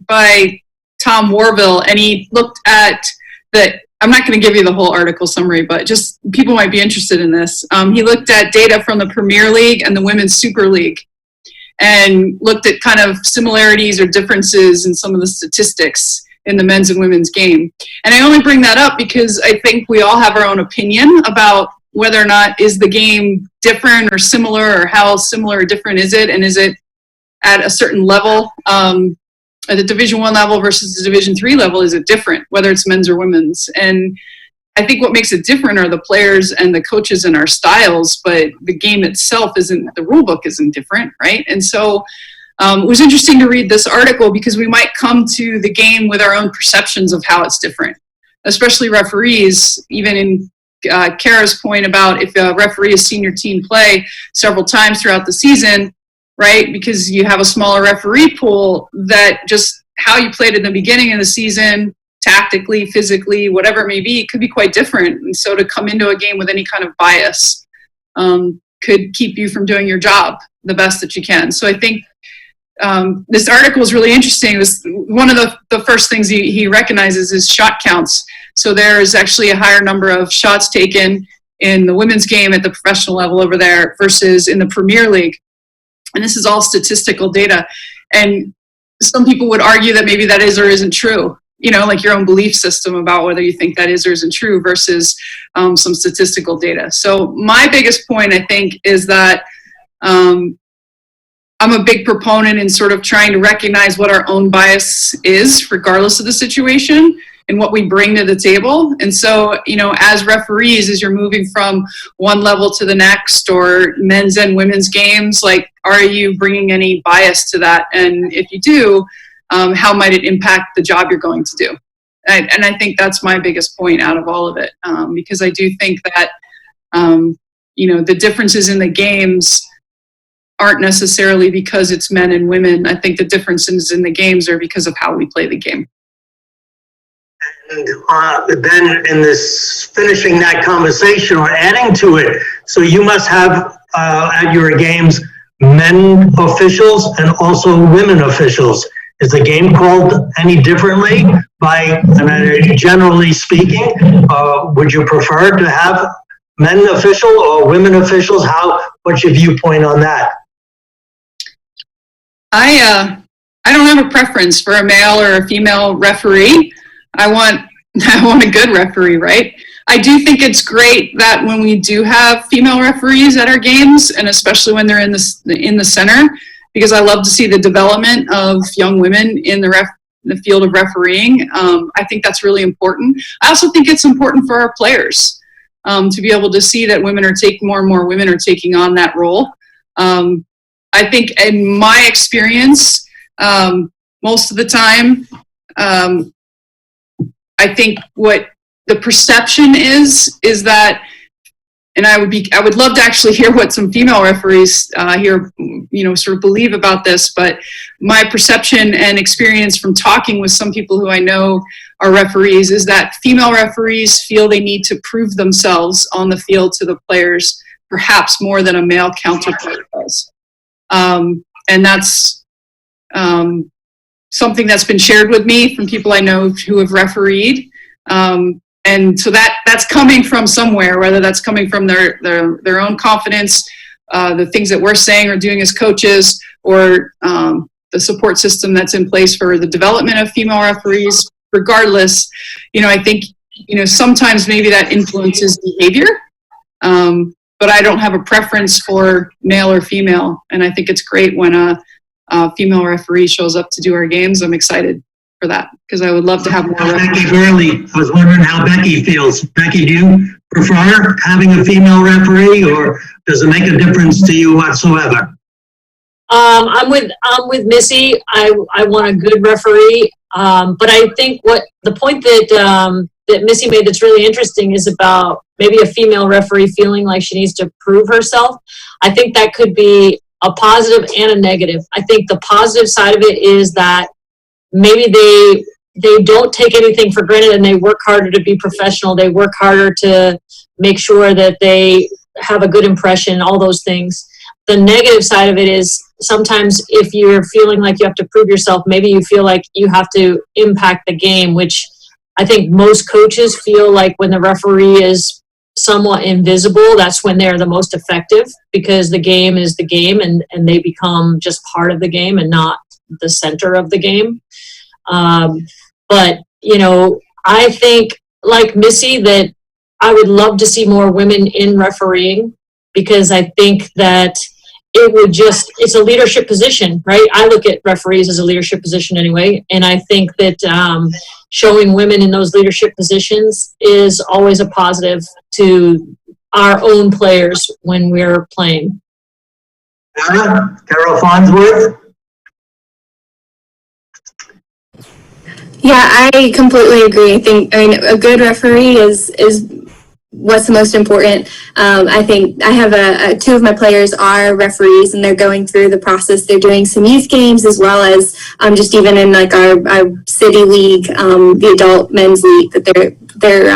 by Tom Warville, and he looked at I'm not going to give you the whole article summary, but just people might be interested in this. He looked at data from the Premier League and the Women's Super League and looked at kind of similarities or differences in some of the statistics in the men's and women's game. And I only bring that up because I think we all have our own opinion about whether or not is the game different or similar, or how similar or different is it, and is it at a certain level, at the Division I level versus the Division III level, is it different, whether it's men's or women's? And I think what makes it different are the players and the coaches and our styles, but the game itself the rule book isn't different, right? And so it was interesting to read this article because we might come to the game with our own perceptions of how it's different, especially referees. Even in Kara's point about if a referee has seen your team play several times throughout the season, right? Because you have a smaller referee pool, that just how you played in the beginning of the season, tactically, physically, whatever it may be, could be quite different. And so to come into a game with any kind of bias could keep you from doing your job the best that you can. So I think this article is really interesting. It was one of the first things he recognizes is shot counts. So there is actually a higher number of shots taken in the women's game at the professional level over there versus in the Premier League. And this is all statistical data. And some people would argue that maybe that is or isn't true, like your own belief system about whether you think that is or isn't true versus some statistical data. So my biggest point, I think, is that I'm a big proponent in sort of trying to recognize what our own bias is, regardless of the situation, and what we bring to the table. And so, as referees, as you're moving from one level to the next, or men's and women's games, like, are you bringing any bias to that? And if you do, how might it impact the job you're going to do? And I think that's my biggest point out of all of it, because I do think that, the differences in the games aren't necessarily because it's men and women. I think the differences in the games are because of how we play the game. And then in this, finishing that conversation or adding to it, so you must have at your games men officials and also women officials. Is the game called any differently? Generally speaking, would you prefer to have men official or women officials? What's your viewpoint on that? I don't have a preference for a male or a female referee. I want a good referee, right? I do think it's great that when we do have female referees at our games, and especially when they're in the center, because I love to see the development of young women in the field of refereeing. I think that's really important. I also think it's important for our players to be able to see that more and more women are taking on that role. I think in my experience, most of the time, I think what the perception is that, and I would love to actually hear what some female referees here, sort of believe about this, but my perception and experience from talking with some people who I know are referees is that female referees feel they need to prove themselves on the field to the players, perhaps more than a male counterpart does. And that's something that's been shared with me from people I know who have refereed. And so that's coming from somewhere, whether that's coming from their own confidence, the things that we're saying or doing as coaches, or the support system that's in place for the development of female referees. Regardless, I think, sometimes maybe that influences behavior, but I don't have a preference for male or female. And I think it's great when a female referee shows up to do our games. I'm excited for that because I would love to have more. Becky Burley, I was wondering how Becky feels. Becky, do you prefer having a female referee, or does it make a difference to you whatsoever? I'm with Missy. I want a good referee. But I think the point that Missy made that's really interesting is about maybe a female referee feeling like she needs to prove herself. I think that could be a positive and a negative. I think the positive side of it is that maybe they don't take anything for granted and they work harder to be professional. They work harder to make sure that they have a good impression, all those things. The negative side of it is sometimes if you're feeling like you have to prove yourself, maybe you feel like you have to impact the game, which I think most coaches feel like when the referee is somewhat invisible, that's when they're the most effective, because the game is the game and they become just part of the game and not the center of the game. But, I think like Missy that I would love to see more women in refereeing, because I think that it's a leadership position, right? I look at referees as a leadership position anyway. And I think that showing women in those leadership positions is always a positive to our own players when we're playing. Carol Farnsworth? Yeah, I completely agree. I mean, a good referee is what's the most important. I think I have two of my players are referees, and they're going through the process. They're doing some youth games as well as just even in like our city league, the adult men's league that they're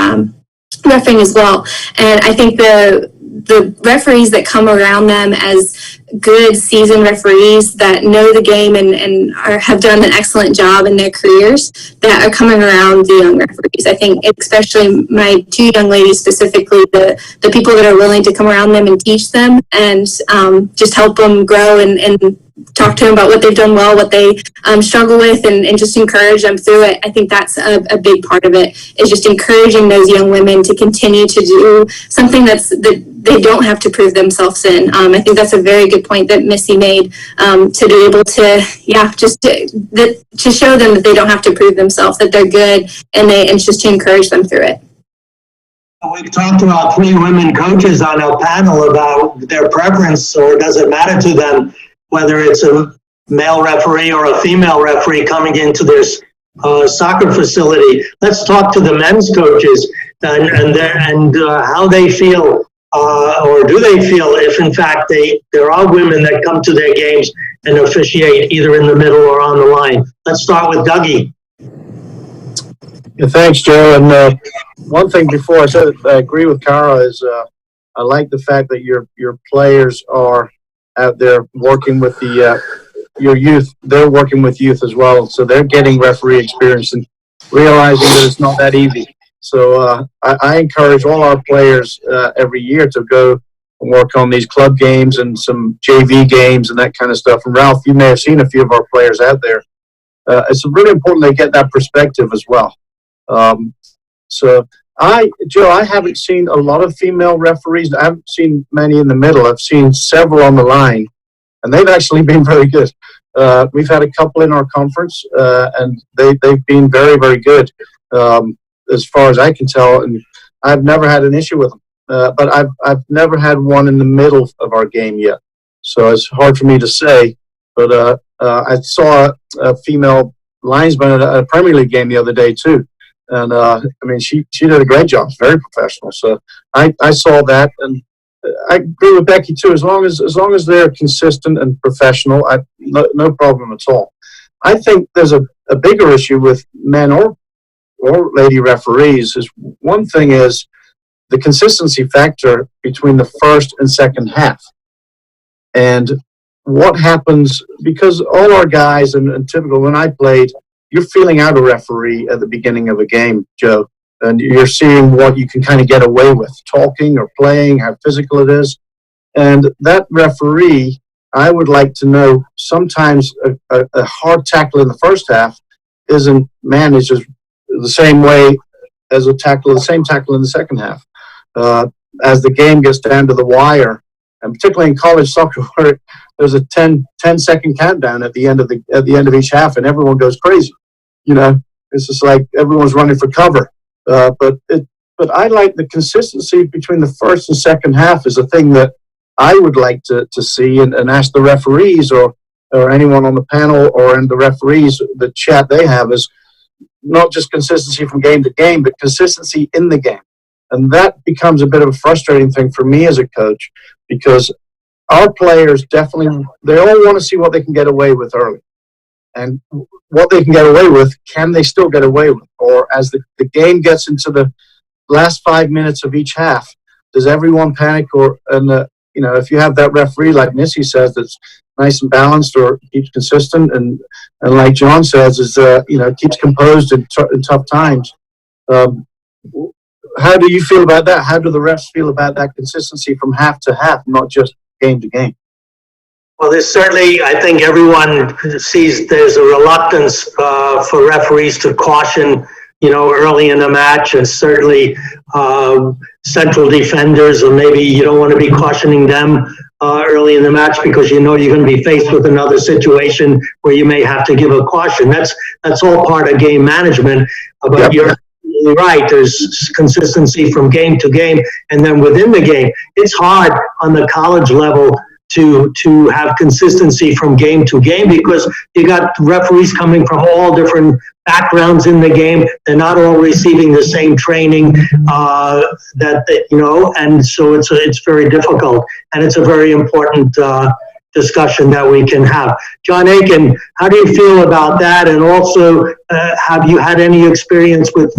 refereeing as well. And I think the referees that come around them as good seasoned referees that know the game and have done an excellent job in their careers that are coming around the young referees. I think especially my two young ladies specifically, the people that are willing to come around them and teach them and just help them grow and talk to them about what they've done well, what they struggle with, and just encourage them through it. I think that's a big part of it, is just encouraging those young women to continue to do something that they don't have to prove themselves in. I think that's a very good point that Missy made, to be able to, just to show them that they don't have to prove themselves, that they're good, and just to encourage them through it. We've talked to our 3 women coaches on our panel about their preference, or does it matter to them whether it's a male referee or a female referee coming into this soccer facility. Let's talk to the men's coaches and how they feel, or do they feel if in fact there are women that come to their games and officiate either in the middle or on the line. Let's start with Dougie. Yeah, thanks, Joe. And one thing before I said I agree with Cara is I like the fact that your players are out there working with your youth. They're working with youth as well, so they're getting referee experience and realizing that it's not that easy. So I encourage all our players every year to go and work on these club games and some JV games and that kind of stuff. And Ralph, you may have seen a few of our players out there. It's really important they get that perspective as well. Joe, I haven't seen a lot of female referees. I haven't seen many in the middle. I've seen several on the line, and they've actually been very good. We've had a couple in our conference, and they've been very, very good, as far as I can tell. And I've never had an issue with them. But I've never had one in the middle of our game yet, so it's hard for me to say. But I saw a female linesman at a Premier League game the other day too, And I mean, she did a great job, very professional. So I saw that, and I agree with Becky too. As long as they're consistent and professional, no problem at all. I think there's a bigger issue with men or lady referees. Is one thing is the consistency factor between the first and second half, and what happens, because all our guys and typical when I played, you're feeling out a referee at the beginning of a game, Joe, and you're seeing what you can kind of get away with, talking or playing, how physical it is. And that referee, I would like to know, sometimes a hard tackle in the first half isn't managed as the same way as the same tackle in the second half. As the game gets down to the wire, and particularly in college soccer, where there's a 10-second countdown at the end of each half, and everyone goes crazy. You know, it's just like everyone's running for cover. But I like the consistency between the first and second half is a thing that I would like to see and ask the referees or anyone on the panel or in the referees, the chat they have is not just consistency from game to game, but consistency in the game. And that becomes a bit of a frustrating thing for me as a coach, because our players definitely, they all want to see what they can get away with early. And what they can get away with, can they still get away with? Or as the game gets into the last 5 minutes of each half, does everyone panic? You know, if you have that referee, like Missy says, that's nice and balanced or keeps consistent, and like John says, is keeps composed in tough times. How do you feel about that? How do the refs feel about that consistency from half to half, not just game to game? Well, there's certainly, I think everyone sees there's a reluctance for referees to caution, early in the match, and certainly central defenders, or maybe you don't want to be cautioning them early in the match because you're going to be faced with another situation where you may have to give a caution. That's all part of game management. But You're right. There's consistency from game to game, and then within the game, it's hard on the college level to have consistency from game to game, because you got referees coming from all different backgrounds in the game. They're not all receiving the same training and so it's very difficult, and it's a very important discussion that we can have. John Aiken, how do you feel about that? And also, have you had any experience with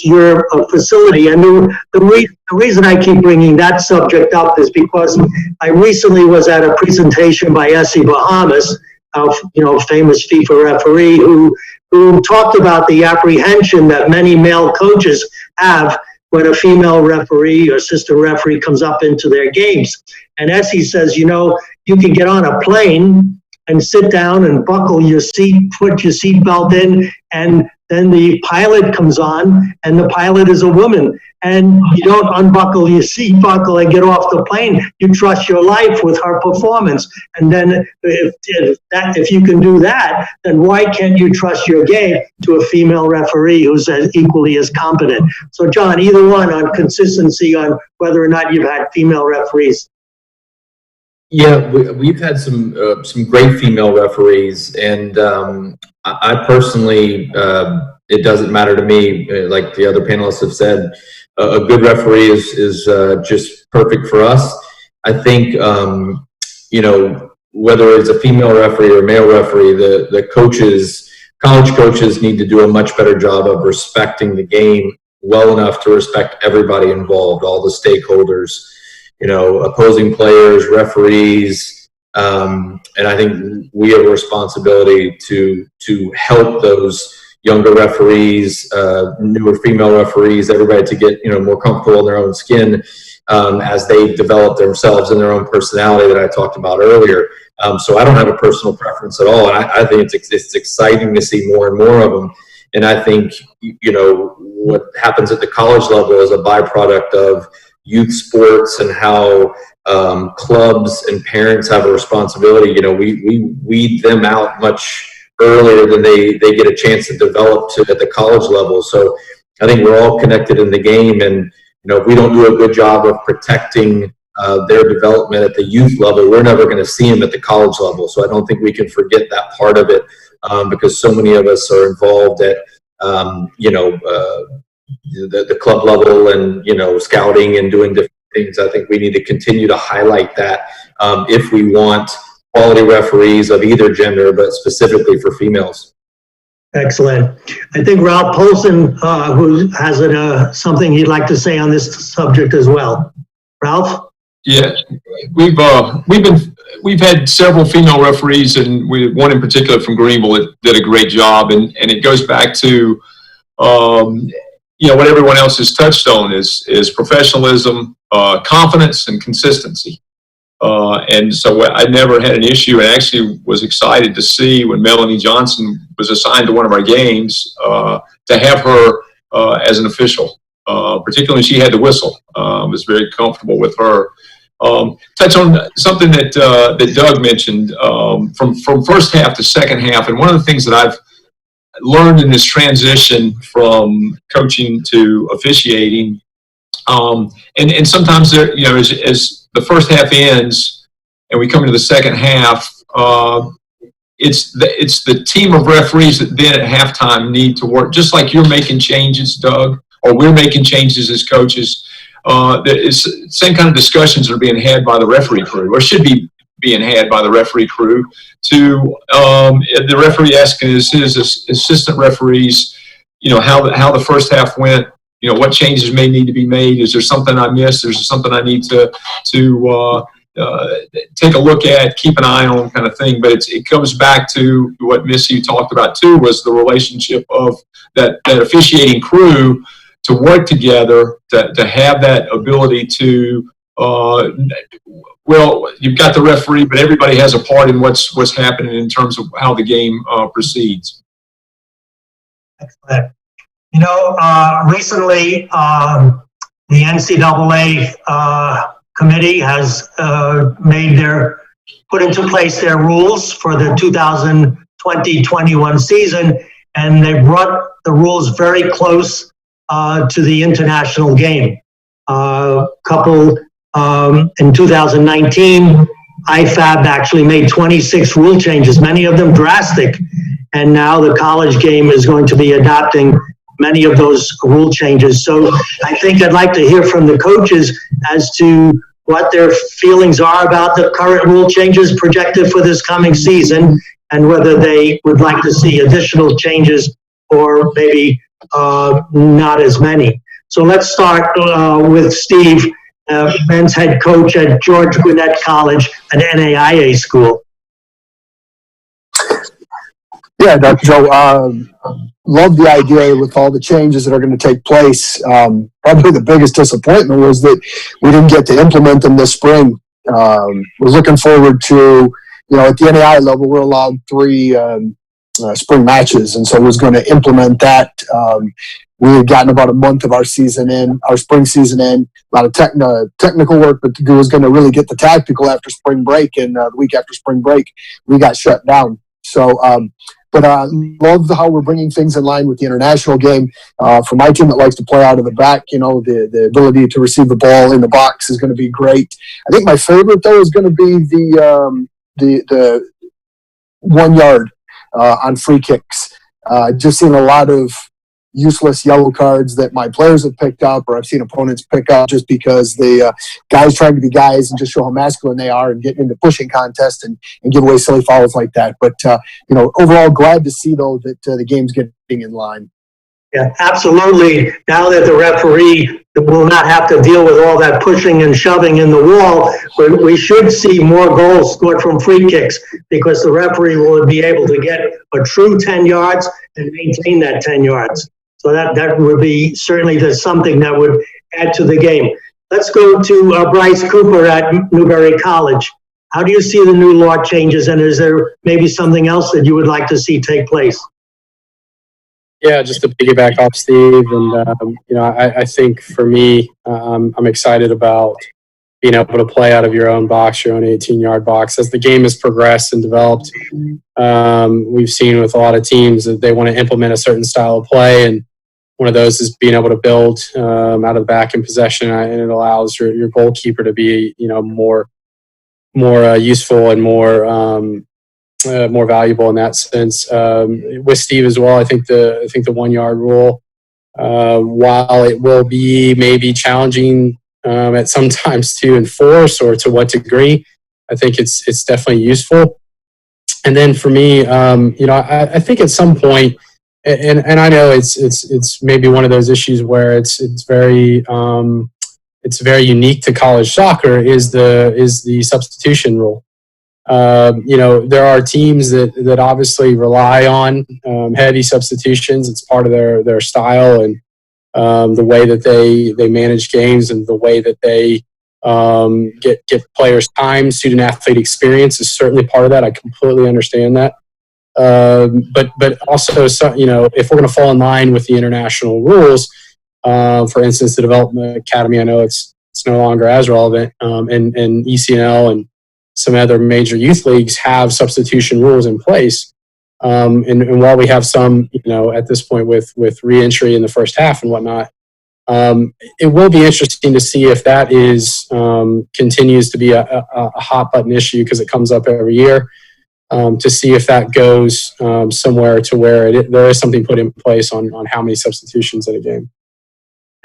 your facility? And the reason I keep bringing that subject up is because I recently was at a presentation by Essie Bahamas, famous FIFA referee, who talked about the apprehension that many male coaches have when a female referee or sister referee comes up into their games. And Essie says, you can get on a plane and sit down and buckle your seat, put your seatbelt in, and then the pilot comes on, and the pilot is a woman. And you don't unbuckle your seat buckle and get off the plane. You trust your life with her performance. And then if you can do that, then why can't you trust your game to a female referee who's equally as competent? So, John, either one on consistency on whether or not you've had female referees. Yeah, we've had some great female referees, and I personally, it doesn't matter to me. Like the other panelists have said, a good referee is just perfect for us. I think whether it's a female referee or a male referee, the coaches, college coaches, need to do a much better job of respecting the game well enough to respect everybody involved, all the stakeholders. Opposing players, referees, and I think we have a responsibility to help those younger referees, newer female referees, everybody to get more comfortable in their own skin as they develop themselves and their own personality that I talked about earlier. So I don't have a personal preference at all, and I think it's exciting to see more and more of them. And I think what happens at the college level is a byproduct of youth sports and how clubs and parents have a responsibility. We weed them out much earlier than they get a chance to develop at the college level. So I think we're all connected in the game, and if we don't do a good job of protecting their development at the youth level, we're never going to see them at the college level. So I don't think we can forget that part of it, because so many of us are involved at the club level and, scouting and doing different things. I think we need to continue to highlight that if we want quality referees of either gender, but specifically for females. Excellent. I think Ralph Polson, who has something he'd like to say on this subject as well. Ralph? Yeah, we've had several female referees, and one in particular from Greenville that did a great job, and it goes back to what everyone else has touched on is professionalism, confidence, and consistency. And so I never had an issue, and actually was excited to see when Melanie Johnson was assigned to one of our games to have her as an official, particularly when she had the whistle. Was very comfortable with her. Touch on something that Doug mentioned from first half to second half, and one of the things that I've learned in this transition from coaching to officiating, and sometimes there, as the first half ends and we come into the second half, it's the team of referees that then at halftime need to work, just like you're making changes, Doug, or we're making changes as coaches. It's same kind of discussions are being had by the referee crew, or should be being had by the referee crew, to the referee asking his assistant referees, how the first half went, what changes may need to be made. Is there something I missed? Is there something I need to take a look at, keep an eye on, kind of thing. But it comes back to what Missy talked about too, was the relationship of that officiating crew to work together, to have that ability to, you've got the referee, but everybody has a part in what's happening in terms of how the game proceeds. Excellent. Recently, the NCAA committee has put into place their rules for the 2020-21 season, and they brought the rules very close to the international game. In 2019, IFAB actually made 26 rule changes, many of them drastic, and now the college game is going to be adopting many of those rule changes. So I think I'd like to hear from the coaches as to what their feelings are about the current rule changes projected for this coming season, and whether they would like to see additional changes or maybe not as many. So let's start with Steve, men's head coach at George Gwinnett College, an NAIA school. Yeah, Dr. Joe, love the idea with all the changes that are going to take place. Probably the biggest disappointment was that we didn't get to implement them this spring. We're looking forward to, at the NAIA level, we're allowed 3 spring matches, and so was going to implement that. We had gotten about a month of our spring season in, a lot of technical work, but was going to really get the tactical after spring break, and the week after spring break, we got shut down. So, but love how we're bringing things in line with the international game. For my team that likes to play out of the back, the ability to receive the ball in the box is going to be great. I think my favorite, though, is going to be the 1 yard on free kicks. Just seen a lot of useless yellow cards that my players have picked up, or I've seen opponents pick up, just because the guys trying to be guys and just show how masculine they are and get into pushing contests and give away silly fouls like that. But overall, glad to see though that the game's getting in line. Yeah, absolutely. Now that the referee will not have to deal with all that pushing and shoving in the wall, we should see more goals scored from free kicks, because the referee will be able to get a true 10 yards and maintain that 10 yards. So that would be certainly something that would add to the game. Let's go to Bryce Cooper at Newberry College. How do you see the new law changes, and is there maybe something else that you would like to see take place? Yeah, just to piggyback off Steve, and I think for me, I'm excited about being able to play out of your own box, your own 18-yard box. As the game has progressed and developed, we've seen with a lot of teams that they want to implement a certain style of play, and one of those is being able to build out of the back in possession, and it allows your goalkeeper to be more useful and more more valuable in that sense. With Steve as well, I think the 1 yard rule, while it will be maybe challenging at some times to enforce or to what degree, I think it's definitely useful. And then for me, I think at some point, and I know it's maybe one of those issues where it's very unique to college soccer is the substitution rule. There are teams that obviously rely on heavy substitutions. It's part of their style and the way that they manage games and the way that they get players time. Student athlete experience is certainly part of that. I completely understand that. But also, if we're going to fall in line with the international rules, for instance, the Development Academy, I know it's no longer as relevant, and ECNL and some other major youth leagues have substitution rules in place. And while we have some, at this point with re-entry in the first half and whatnot, it will be interesting to see if that continues to be a hot button issue because it comes up every year. To see if that goes somewhere to where there is something put in place on how many substitutions in a game.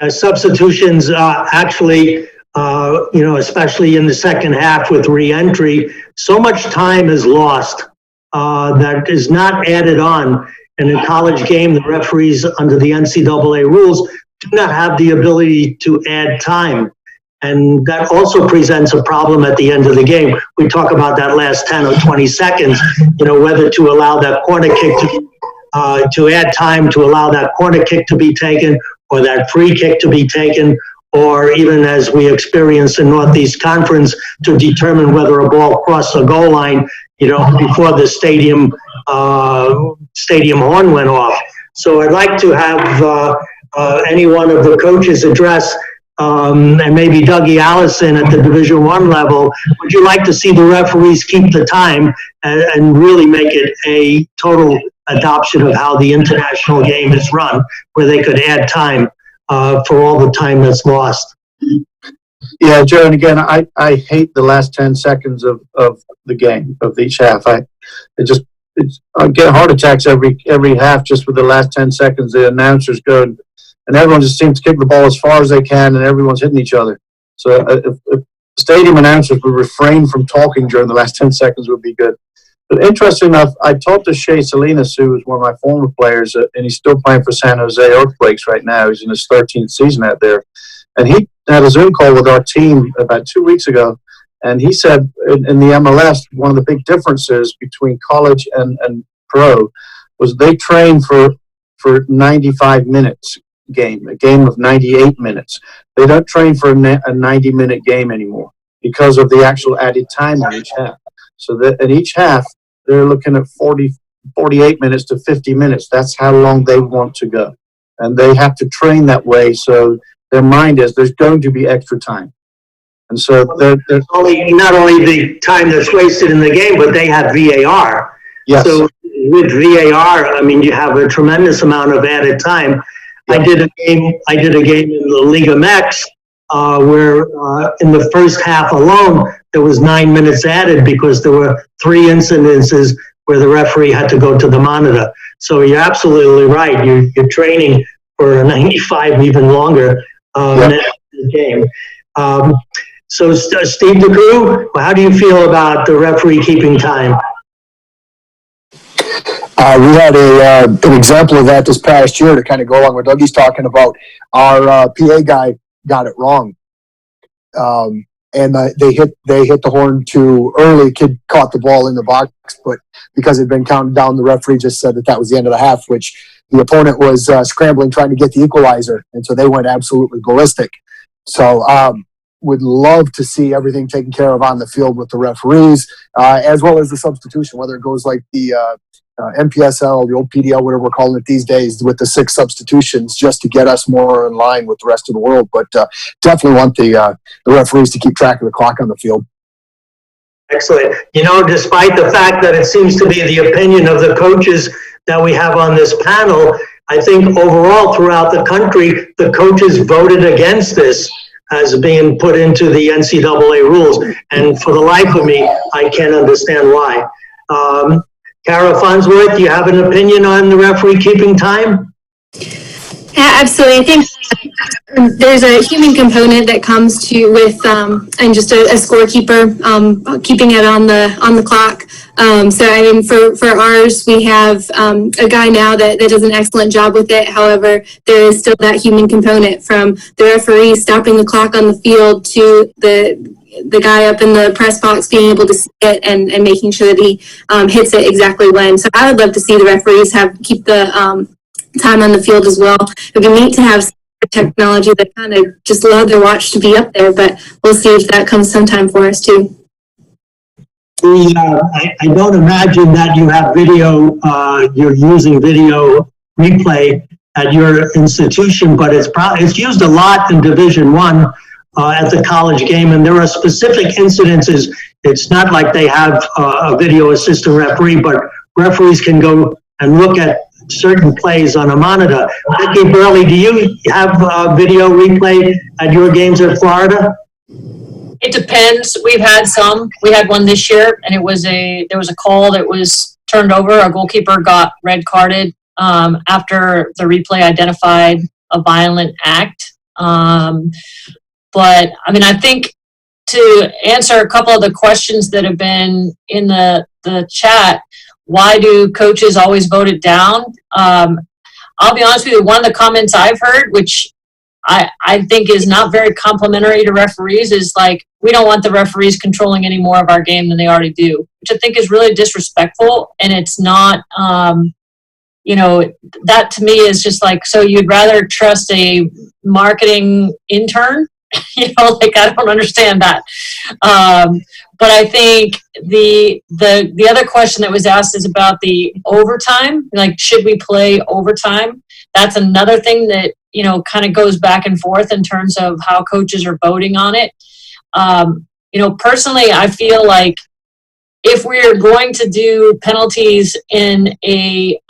Substitutions actually, especially in the second half with re-entry, so much time is lost that is not added on. In a college game, the referees under the NCAA rules do not have the ability to add time. And that also presents a problem at the end of the game. We talk about that last 10 or 20 seconds, whether to allow that corner kick to add time to allow that corner kick to be taken or that free kick to be taken, or even as we experienced in Northeast Conference to determine whether a ball crossed the goal line, before the stadium horn went off. So I'd like to have any one of the coaches address, and maybe Dougie Allison at the Division I level, would you like to see the referees keep the time and really make it a total adoption of how the international game is run, where they could add time for all the time that's lost? Yeah, Joe, and again, I hate the last 10 seconds of the game, of each half. I get heart attacks every half just with the last 10 seconds. The announcers go and everyone just seems to kick the ball as far as they can, and everyone's hitting each other. So if stadium announcers would refrain from talking during the last 10 seconds would be good. But interesting enough, I talked to Shea Salinas, who was one of my former players, and he's still playing for San Jose Earthquakes right now. He's in his 13th season out there. And he had a Zoom call with our team about 2 weeks ago, and he said in the MLS, one of the big differences between college and pro was they train for 95 minutes. A game of 98 minutes. They don't train for a 90-minute game anymore because of the actual added time on each half. So that in each half, they're looking at 48 minutes to 50 minutes. That's how long they want to go. And they have to train that way so their mind is there's going to be extra time. And so there's not only the time that's wasted in the game, but they have VAR. Yes. So with VAR, you have a tremendous amount of added time. I did a game in the Liga MX where in the first half alone, there was 9 minutes added because there were 3 incidences where the referee had to go to the monitor. So you're absolutely right. You're training for a 95, even longer game. So Steve DeCruz, how do you feel about the referee keeping time? We had an example of that this past year to kind of go along with Dougie's talking about. Our PA guy got it wrong, and they hit the horn too early. Kid caught the ball in the box, but because it had been counted down, the referee just said that was the end of the half, which the opponent was scrambling trying to get the equalizer, and so they went absolutely ballistic. So would love to see everything taken care of on the field with the referees, as well as the substitution, whether it goes like the NPSL, the old PDL, whatever we're calling it these days, with the 6 substitutions, just to get us more in line with the rest of the world. But definitely want the referees to keep track of the clock on the field. Excellent. Despite the fact that it seems to be the opinion of the coaches that we have on this panel, I think overall throughout the country, the coaches voted against this as being put into the NCAA rules. And for the life of me, I can't understand why. Kara Farnsworth, do you have an opinion on the referee keeping time? Yeah, absolutely. I think there's a human component that comes to with and just a scorekeeper keeping it on the clock. So I mean, for ours, we have a guy now that does an excellent job with it. However, there is still that human component from the referee stopping the clock on the field to the guy up in the press box being able to see it and making sure that he hits it exactly when. So I would love to see the referees keep the time on the field as well. It would be neat to have technology that kind of just allowed their watch to be up there, but we'll see if that comes sometime for us too. I don't imagine that you have video, you're using video replay at your institution, but it's used a lot in Division I at the college game, and there are specific incidences. It's not like they have a video assistant referee, but referees can go and look at certain plays on a monitor. Becky Burley, do you have video replay at your games at Florida? It depends. We've had some. We had one this year, and there was a call that was turned over. A goalkeeper got red carded after the replay identified a violent act. But I mean, I think to answer a couple of the questions that have been in the chat, why do coaches always vote it down? I'll be honest with you, one of the comments I've heard, which I think is not very complimentary to referees, is like, we don't want the referees controlling any more of our game than they already do, which I think is really disrespectful. And it's not, that to me is just like, so you'd rather trust a marketing intern? I don't understand that. But I think the other question that was asked is about the overtime. Like, should we play overtime? That's another thing that, kind of goes back and forth in terms of how coaches are voting on it. Personally, I feel like if we're going to do penalties in a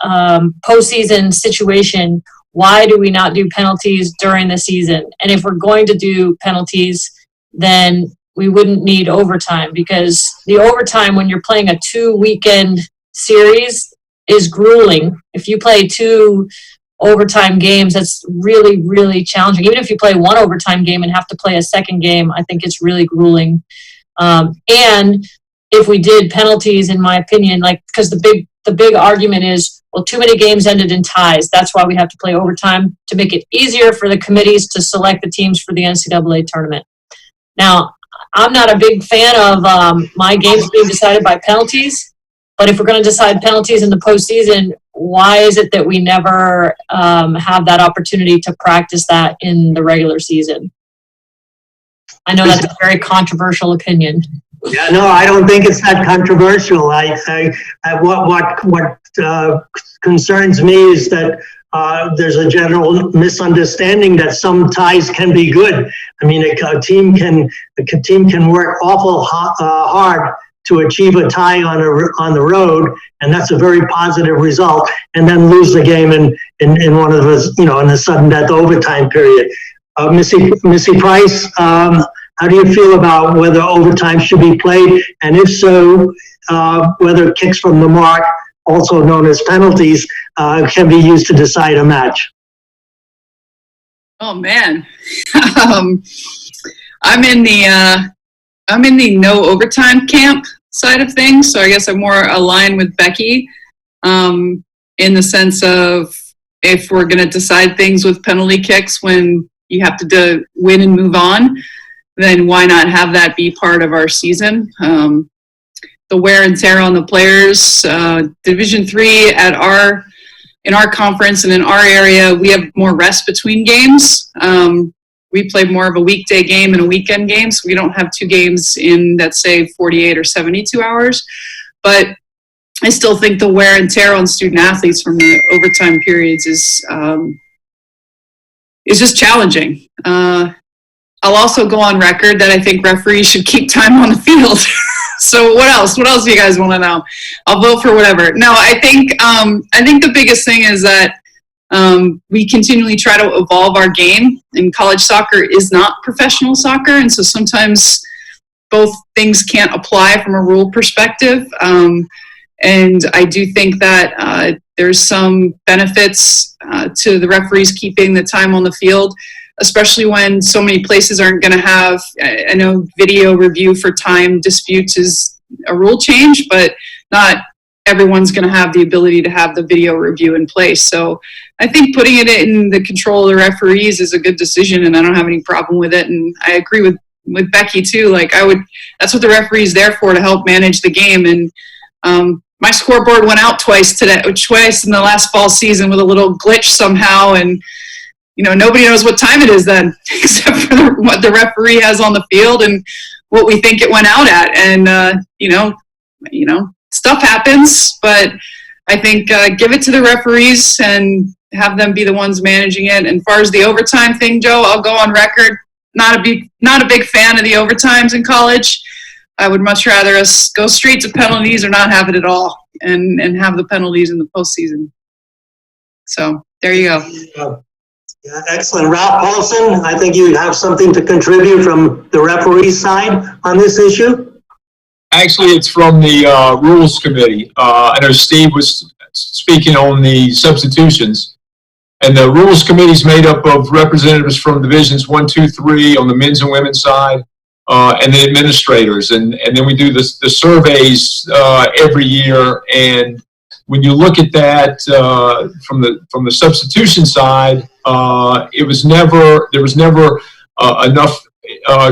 postseason situation, why do we not do penalties during the season? And if we're going to do penalties, then we wouldn't need overtime, because the overtime when you're playing a 2-weekend series is grueling. If you play 2 overtime games, that's really, really challenging. Even if you play 1 overtime game and have to play a second game, I think it's really grueling. And if we did penalties, in my opinion, because the big argument is, well, too many games ended in ties. That's why we have to play overtime, to make it easier for the committees to select the teams for the NCAA tournament. Now, I'm not a big fan of my games being decided by penalties, but if we're going to decide penalties in the postseason, why is it that we never have that opportunity to practice that in the regular season? I know that's a very controversial opinion. Yeah, no, I don't think it's that controversial. What concerns me is that there's a general misunderstanding that some ties can be good. I mean, a team can work awful hard to achieve a tie on the road, and that's a very positive result, and then lose the game in one of those, in a sudden death overtime period. Missy Price, how do you feel about whether overtime should be played? And if so, whether kicks from the mark, also known as penalties, can be used to decide a match? Oh man, I'm in the no overtime camp side of things. So I guess I'm more aligned with Becky in the sense of, if we're going to decide things with penalty kicks when you have to win and move on, then why not have that be part of our season? The wear and tear on the players, Division III in our conference and in our area, we have more rest between games. We play more of a weekday game and a weekend game, so we don't have 2 games in, let's say, 48 or 72 hours. But I still think the wear and tear on student athletes from the overtime periods is just challenging. I'll also go on record that I think referees should keep time on the field. So what else? What else do you guys want to know? I'll vote for whatever. No, I think the biggest thing is that we continually try to evolve our game, and college soccer is not professional soccer, and so sometimes both things can't apply from a rule perspective. And I do think that there's some benefits to the referees keeping the time on the field, especially when so many places aren't going to have, I know video review for time disputes is a rule change, but not everyone's going to have the ability to have the video review in place. So I think putting it in the control of the referees is a good decision, and I don't have any problem with it. And I agree with Becky too. Like that's what the referee is there for, to help manage the game. And my scoreboard went out twice in the last fall season with a little glitch somehow, and nobody knows what time it is then, except for what the referee has on the field and what we think it went out at. And stuff happens, but I think give it to the referees and have them be the ones managing it. And as far as the overtime thing, Joe, I'll go on record. Not a big fan of the overtimes in college. I would much rather us go straight to penalties or not have it at all, and have the penalties in the postseason. So there you go. Yeah, excellent. Ralph Paulson, I think you have something to contribute from the referee side on this issue. Actually, it's from the Rules Committee. I know Steve was speaking on the substitutions. And the Rules Committee is made up of representatives from Divisions 1, 2, 3 on the men's and women's side, and the administrators. And then we do the surveys every year. And when you look at that from the substitution side, there was never enough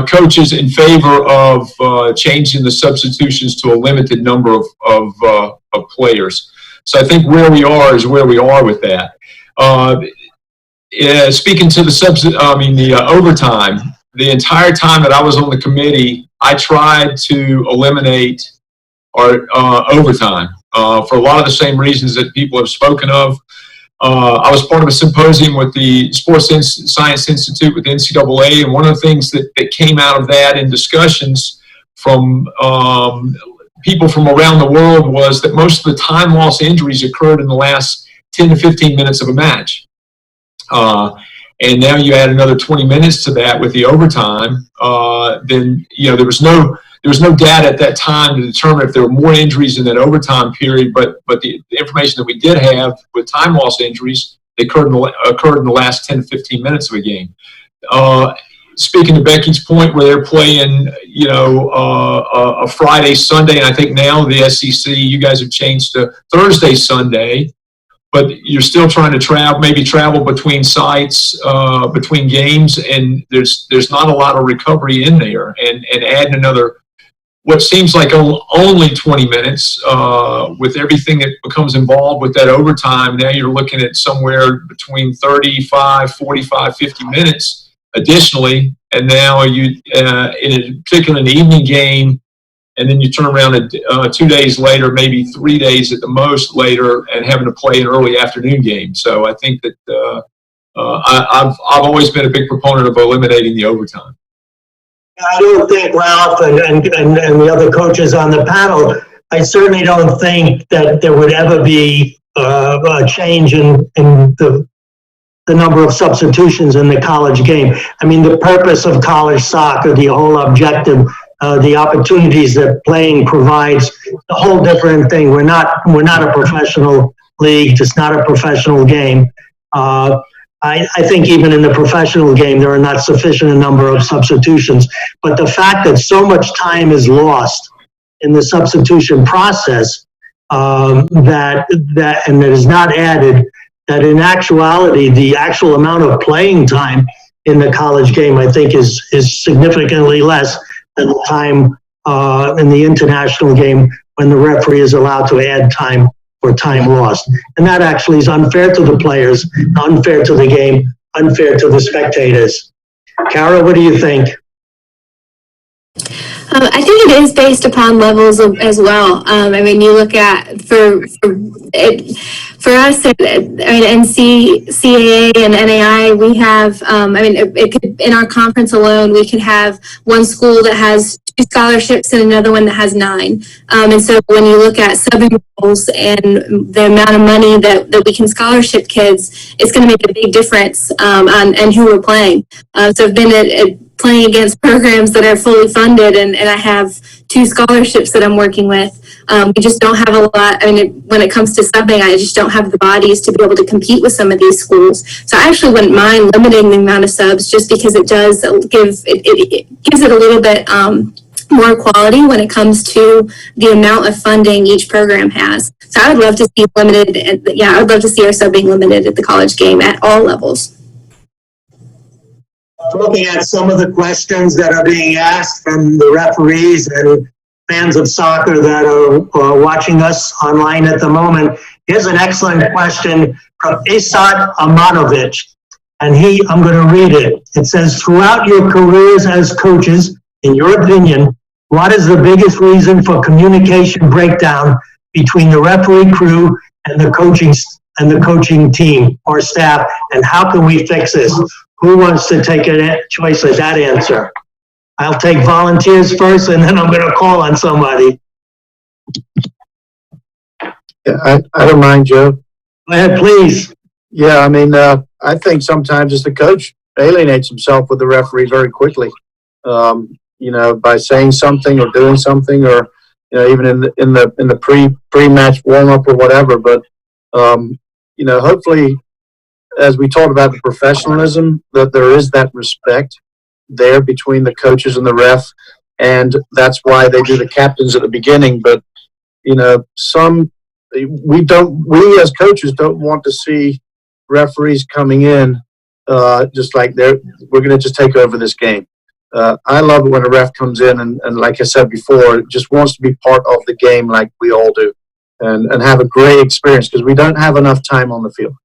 coaches in favor of changing the substitutions to a limited number of players. So I think where we are is where we are with that. Speaking to the overtime, the entire time that I was on the committee, I tried to eliminate our overtime for a lot of the same reasons that people have spoken of. I was part of a symposium with the Sports Science Institute with the NCAA, and one of the things that came out of that in discussions from people from around the world was that most of the time loss injuries occurred in the last 10 to 15 minutes of a match. And now you add another 20 minutes to that with the overtime, then there was no data at that time to determine if there were more injuries in that overtime period, but the information that we did have with time loss injuries, they occurred in the last 10 to 15 minutes of a game. Speaking to Becky's point, where they're playing, a Friday, Sunday, and I think now the SEC, you guys have changed to Thursday, Sunday, but you're still trying to travel between sites, between games, and there's not a lot of recovery in there, and adding another, what seems like only 20 minutes, with everything that becomes involved with that overtime, now you're looking at somewhere between 35, 45, 50 minutes additionally, and now you, in an evening game, and then you turn around 2 days later, maybe 3 days at the most later, and having to play an early afternoon game. So I think that I've always been a big proponent of eliminating the overtime. I don't think Ralph and the other coaches on the panel, I certainly don't think that there would ever be a change in the number of substitutions in the college game. I mean, the purpose of college soccer, the whole objective, the opportunities that playing provides, a whole different thing. We're not a professional league. It's not a professional game. I think even in the professional game, there are not sufficient a number of substitutions. But the fact that so much time is lost in the substitution process, that is not added, that in actuality, the actual amount of playing time in the college game, I think, is significantly less than the time in the international game when the referee is allowed to add time for time lost. And that actually is unfair to the players, unfair to the game, unfair to the spectators. Kara, what do you think? I think it is based upon levels as well. I mean, you look at for us, NCAA and NAI, we have, it could, in our conference alone, we could have one school that has 2 scholarships and another one that has 9. And so when you look at subbing roles and the amount of money that we can scholarship kids, it's going to make a big difference on who we're playing. So I've been playing against programs that are fully funded, and I have 2 scholarships that I'm working with. We just don't have a lot. I mean, when it comes to subbing, I just don't have the bodies to be able to compete with some of these schools. So I actually wouldn't mind limiting the amount of subs, just because it does it gives it a little bit more quality when it comes to the amount of funding each program has. So I would love to see limited. Yeah, I would love to see our subbing limited at the college game at all levels. Looking at some of the questions that are being asked from the referees and fans of soccer that are watching us online at the moment, here's an excellent question from Isat Amanovich. And I'm going to read it. It says, throughout your careers as coaches, in your opinion, what is the biggest reason for communication breakdown between the referee crew and the coaching team or staff, and how can we fix this? Who wants to take a choice of that answer? I'll take volunteers first, and then I'm going to call on somebody. Yeah, I don't mind, Joe. Go ahead, please. Yeah, I mean, I think sometimes as the coach alienates himself with the referee very quickly. By saying something or doing something, or even in the pre-match warm-up or whatever. But hopefully, as we talked about the professionalism, that there is that respect there between the coaches and the ref, and that's why they do the captains at the beginning. But we as coaches don't want to see referees coming in just like we're going to just take over this game. I love it when a ref comes in and like I said before, just wants to be part of the game like we all do, and have a great experience, because we don't have enough time on the field.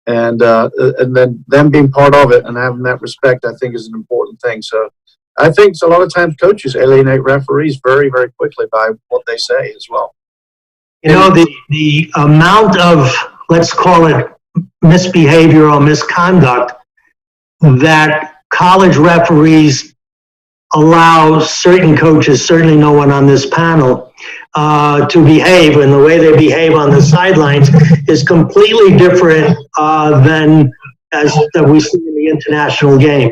And then them being part of it and having that respect, I think, is an important thing. So I think a lot of times coaches alienate referees very, very quickly by what they say as well. The amount of, let's call it, misbehavior or misconduct that college referees allow certain coaches, certainly no one on this panel, to behave, and the way they behave on the sidelines is completely different than that we see in the international game.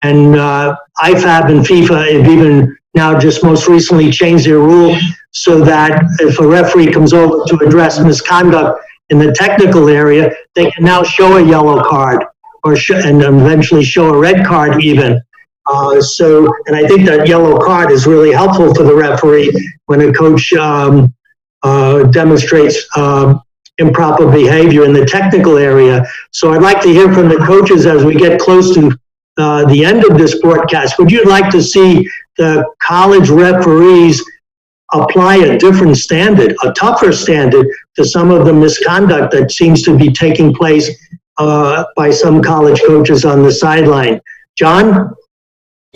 And IFAB and FIFA have even now just most recently changed their rule so that if a referee comes over to address misconduct in the technical area, they can now show a yellow card and eventually show a red card even. And I think that yellow card is really helpful for the referee when a coach demonstrates improper behavior in the technical area. So I'd like to hear from the coaches as we get close to the end of this broadcast. Would you like to see the college referees apply a different standard, a tougher standard, to some of the misconduct that seems to be taking place by some college coaches on the sideline? John?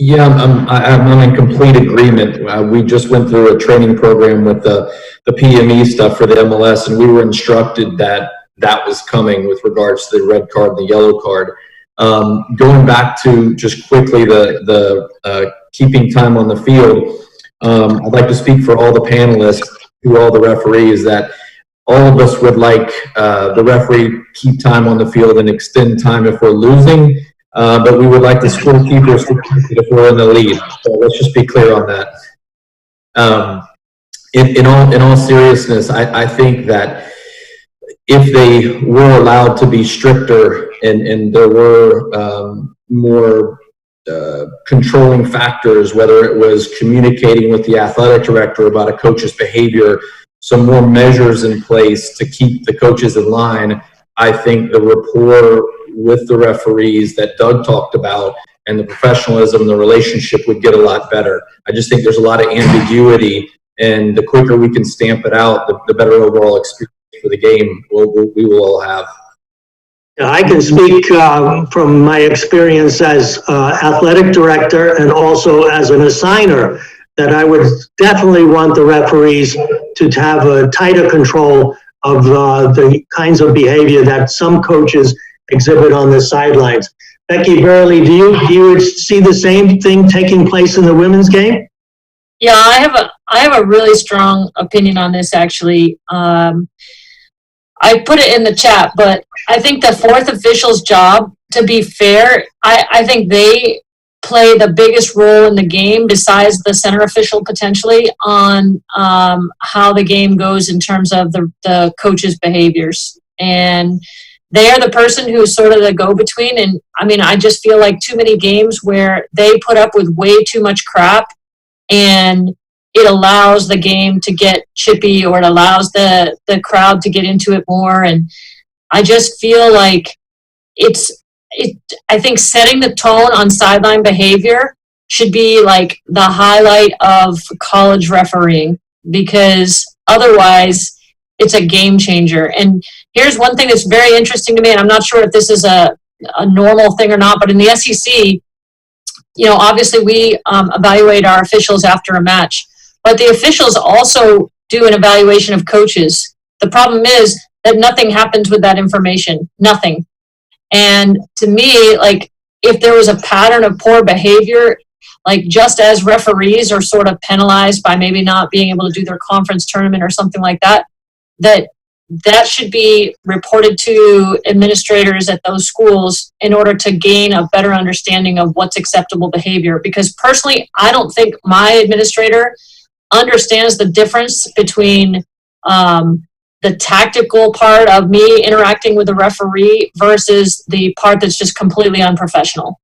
Yeah, I'm in complete agreement. We just went through a training program with the PME stuff for the MLS, and we were instructed that was coming with regards to the red card and the yellow card. Going back to just quickly the keeping time on the field, I'd like to speak for all the panelists, to all the referees, that all of us would like the referee keep time on the field and extend time if we're losing. But we would like the scorekeepers to keep it if we're in the lead. So let's just be clear on that. In all seriousness, I think that if they were allowed to be stricter and there were more controlling factors, whether it was communicating with the athletic director about a coach's behavior, some more measures in place to keep the coaches in line, I think the rapport with the referees that Doug talked about and the professionalism, the relationship would get a lot better. I just think there's a lot of ambiguity, and the quicker we can stamp it out, the better overall experience for the game we will all have. I can speak from my experience as athletic director and also as an assigner that I would definitely want the referees to have a tighter control of the kinds of behavior that some coaches exhibit on the sidelines. Becky Burley, do you see the same thing taking place in the women's game? Yeah, I have a really strong opinion on this, actually. I put it in the chat, but I think the fourth official's job, to be fair, I think they play the biggest role in the game besides the center official potentially on how the game goes in terms of the coach's behaviors. And they are the person who's sort of the go-between. And I mean, I just feel like too many games where they put up with way too much crap and it allows the game to get chippy, or it allows the crowd to get into it more. And I just feel like I think setting the tone on sideline behavior should be like the highlight of college refereeing, because otherwise it's a game changer. And here's one thing that's very interesting to me, and I'm not sure if this is a normal thing or not, but in the SEC, obviously we evaluate our officials after a match, but the officials also do an evaluation of coaches. The problem is that nothing happens with that information, nothing. And to me, like, if there was a pattern of poor behavior, like just as referees are sort of penalized by maybe not being able to do their conference tournament or something like that, that should be reported to administrators at those schools in order to gain a better understanding of what's acceptable behavior. Because personally, I don't think my administrator understands the difference between the tactical part of me interacting with the referee versus the part that's just completely unprofessional.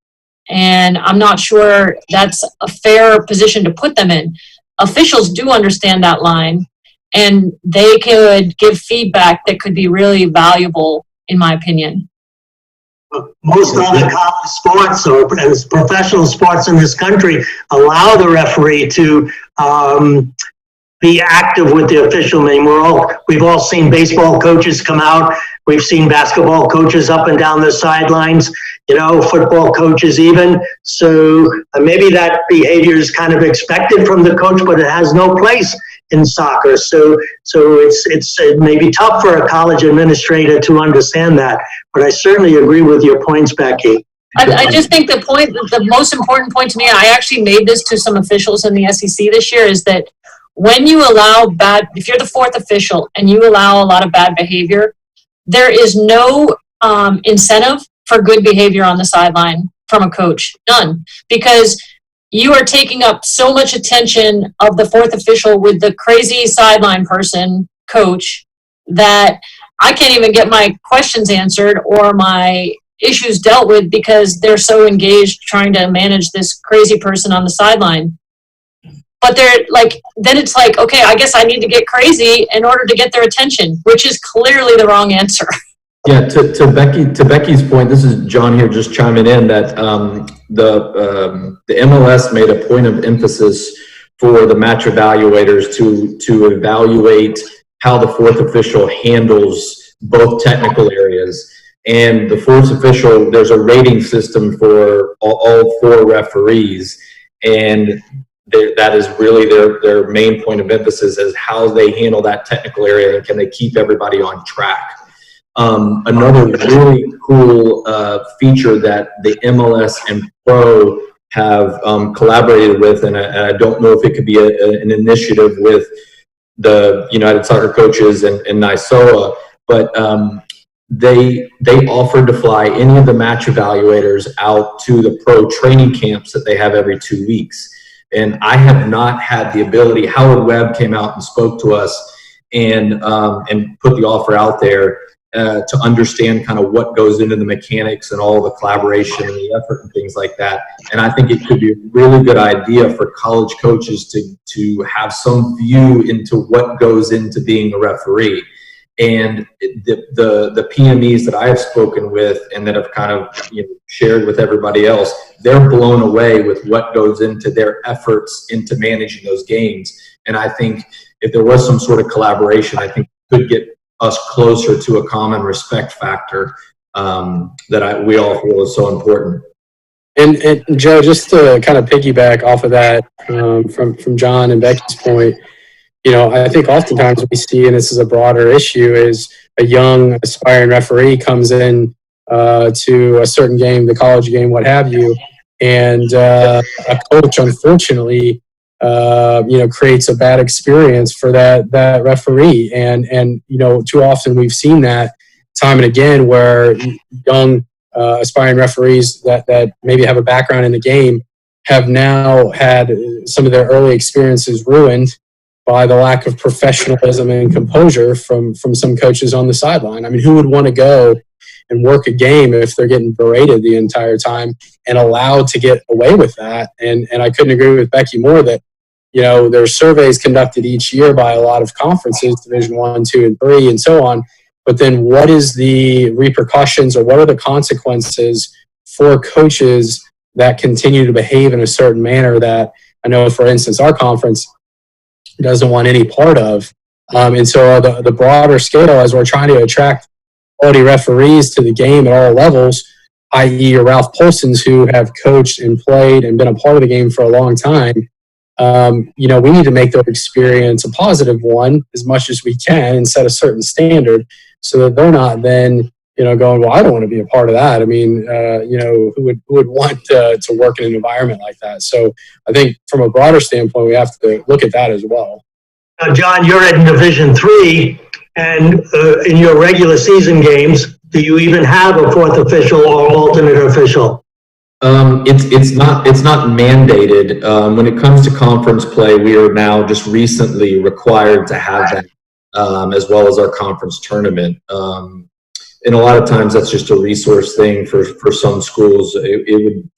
And I'm not sure that's a fair position to put them in. Officials do understand that line, and they could give feedback that could be really valuable, in my opinion. Most other college sports or professional sports in this country allow the referee to be active with the official. I mean, we've all seen baseball coaches come out. We've seen basketball coaches up and down the sidelines, football coaches even. So maybe that behavior is kind of expected from the coach, but it has no place in soccer. So it may be tough for a college administrator to understand that, but I certainly agree with your points, Becky. I just think the most important point to me, I actually made this to some officials in the SEC this year, is that when you allow if you're the fourth official and you allow a lot of bad behavior, there is no incentive for good behavior on the sideline from a coach. None. Because you are taking up so much attention of the fourth official with the crazy sideline person, coach, that I can't even get my questions answered or my issues dealt with because they're so engaged trying to manage this crazy person on the sideline. But then it's like, okay, I guess I need to get crazy in order to get their attention, which is clearly the wrong answer. Yeah, to Becky's point, this is John here just chiming in that the MLS made a point of emphasis for the match evaluators to evaluate how the fourth official handles both technical areas. And the fourth official, there's a rating system for all four referees, and that is really their main point of emphasis, is how they handle that technical area and can they keep everybody on track. Another really cool feature that the MLS and Pro have collaborated with, and I don't know if it could be an initiative with the United Soccer Coaches and NISOA, but they offered to fly any of the match evaluators out to the pro training camps that they have every 2 weeks. And I have not had the ability. Howard Webb came out and spoke to us and put the offer out there to understand kind of what goes into the mechanics and all the collaboration and the effort and things like that. And I think it could be a really good idea for college coaches to have some view into what goes into being a referee. And the PMEs that I have spoken with and that have kind of shared with everybody else, they're blown away with what goes into their efforts into managing those games. And I think if there was some sort of collaboration, I think it could get us closer to a common respect factor that we all feel is so important. And Joe, just to kind of piggyback off of that, from John and Becky's point, I think oftentimes we see, and this is a broader issue, is a young aspiring referee comes in to a certain game, the college game, what have you, and a coach, unfortunately, creates a bad experience for that referee. And too often we've seen that time and again, where young aspiring referees that maybe have a background in the game have now had some of their early experiences ruined by the lack of professionalism and composure from some coaches on the sideline. I mean, who would want to go and work a game if they're getting berated the entire time and allowed to get away with that? And I couldn't agree with Becky more that, you know, there's surveys conducted each year by a lot of conferences, Division 1, 2, and 3, and so on. But then what is the repercussions or what are the consequences for coaches that continue to behave in a certain manner that I know, for instance, our conference doesn't want any part of? And so the broader scale, as we're trying to attract quality referees to the game at all levels, i.e. your Ralph Polsons who have coached and played and been a part of the game for a long time, you know, we need to make their experience a positive one as much as we can and set a certain standard so that they're not then, you know, going, well, I don't want to be a part of that. I mean, you know, who would want to work in an environment like that? So I think from a broader standpoint, we have to look at that as well. John, you're in Division 3, and in your regular season games, do you even have a fourth official or alternate official? It's not mandated. When it comes to conference play, we are now just recently required to have that, as well as our conference tournament. And a lot of times that's just a resource thing for some schools. It would,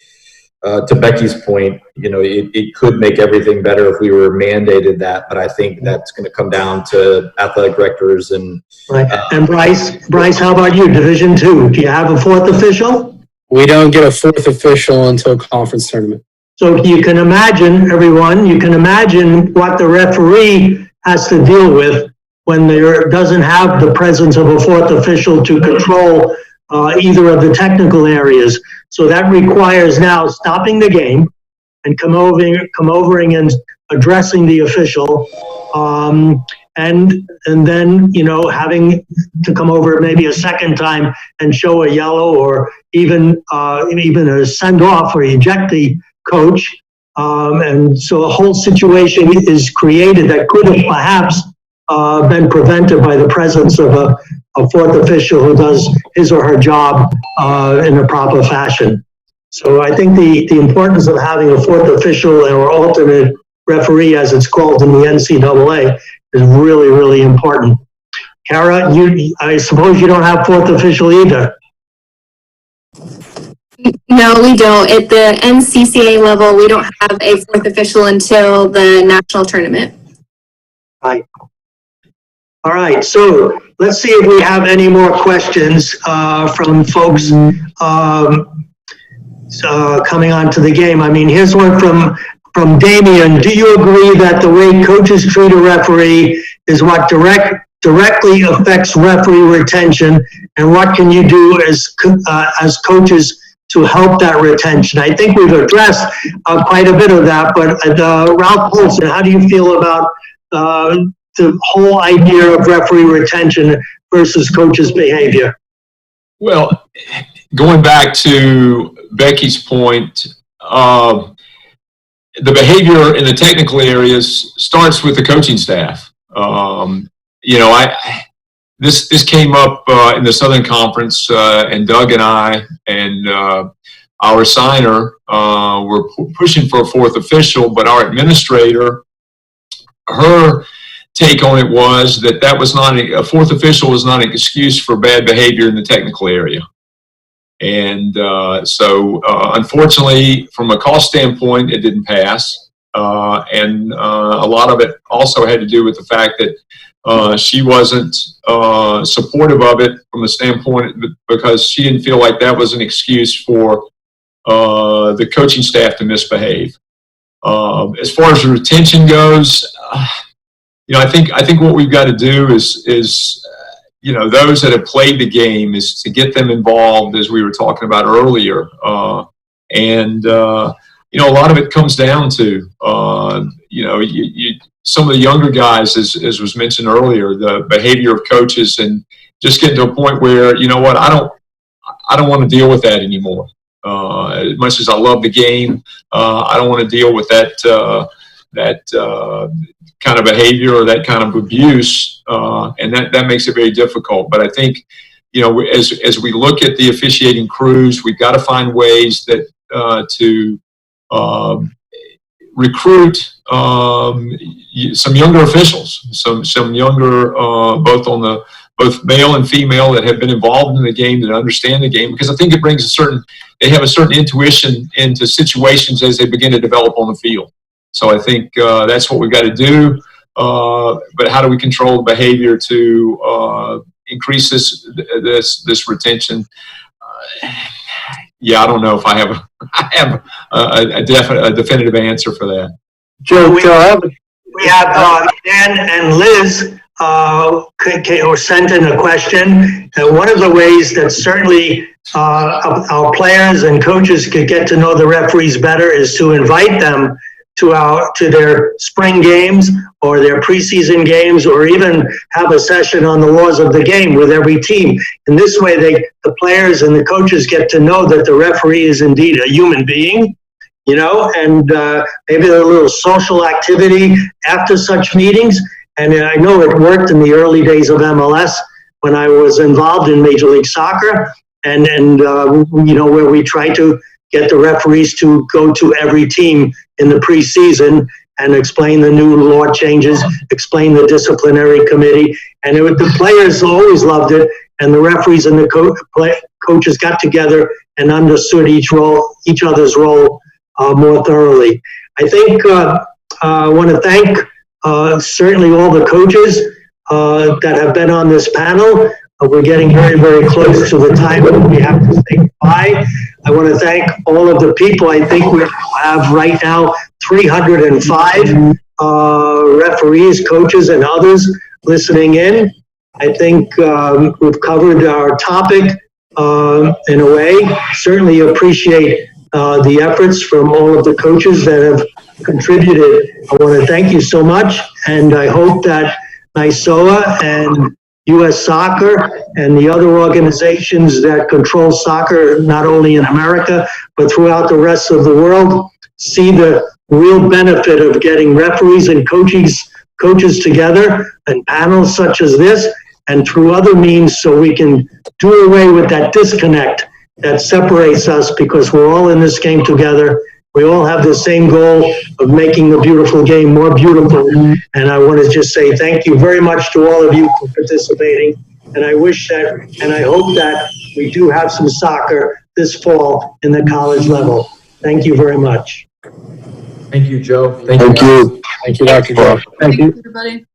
to Becky's point, you know, it could make everything better if we were mandated that, but I think that's going to come down to athletic directors and. Right. And Bryce, how about you? Division 2, do you have a fourth official? We don't get a fourth official until conference tournament. So you can imagine, everyone, you can imagine what the referee has to deal with when there doesn't have the presence of a fourth official to control either of the technical areas. So that requires now stopping the game and come over and addressing the official, and then, you know, having to come over maybe a second time and show a yellow or even a send off or eject the coach. And so a whole situation is created that could have perhaps been prevented by the presence of a fourth official who does his or her job in a proper fashion. So I think the importance of having a fourth official or alternate referee, as it's called in the NCAA, is really, really important. Kara, I suppose you don't have fourth official either. No, we don't. At the NCCA level, we don't have a fourth official until the national tournament. Right. All right, so let's see if we have any more questions from folks coming onto the game. I mean, here's one from Damien. Do you agree that the way coaches treat a referee is what directly affects referee retention, and what can you do as coaches to help that retention? I think we've addressed quite a bit of that, but Ralph Polson, how do you feel about the whole idea of referee retention versus coaches' behavior? Well, going back to Becky's point, the behavior in the technical areas starts with the coaching staff. You know, this came up in the Southern Conference, and Doug and I and our signer were pushing for a fourth official, but our administrator, her take on it was that was not a fourth official was not an excuse for bad behavior in the technical area. And so unfortunately, from a cost standpoint, it didn't pass. And a lot of it also had to do with the fact that she wasn't supportive of it from the standpoint because she didn't feel like that was an excuse for the coaching staff to misbehave. As far as the retention goes, you know, I think what we've got to do is you know, those that have played the game is to get them involved, as we were talking about earlier. And you know, a lot of it comes down to you know, some of the younger guys, as was mentioned earlier, the behavior of coaches, and just getting to a point where, you know what, I don't want to deal with that anymore. As much as I love the game, I don't want to deal with that kind of behavior or that kind of abuse, and that makes it very difficult. But I think, you know, as we look at the officiating crews, we've got to find ways that to recruit some younger officials, some younger, both male and female that have been involved in the game, that understand the game, because I think it brings they have a certain intuition into situations as they begin to develop on the field. So I think that's what we've got to do. But how do we control the behavior to increase this retention? Yeah, I don't know if I have a definitive answer for that. Joe, We have Dan and Liz sent in a question. One of the ways that certainly our players and coaches could get to know the referees better is to invite them to their spring games or their preseason games, or even have a session on the laws of the game with every team. In this way, the players and the coaches get to know that the referee is indeed a human being, and maybe a little social activity after such meetings. And I know it worked in the early days of MLS when I was involved in Major League Soccer, and where we try to get the referees to go to every team in the preseason and explain the new law changes, explain the disciplinary committee. And the players always loved it, and the referees and the coaches got together and understood each other's role more thoroughly. I think I want to thank certainly all the coaches that have been on this panel. We're getting very, very close to the time when we have to say goodbye. I want to thank all of the people. I think we have right now 305 referees, coaches, and others listening in. I think we've covered our topic in a way. Certainly appreciate the efforts from all of the coaches that have contributed. I want to thank you so much, and I hope that NISOA and U.S. Soccer and the other organizations that control soccer, not only in America, but throughout the rest of the world, see the real benefit of getting referees and coaches together and panels such as this, and through other means, so we can do away with that disconnect that separates us, because we're all in this game together. We all have the same goal of making the beautiful game more beautiful. And I want to just say thank you very much to all of you for participating. And I wish that, and I hope that we do have some soccer this fall in the college level. Thank you very much. Thank you, Joe. Thank you. Thank you, Dr. Joe. Thank you, everybody.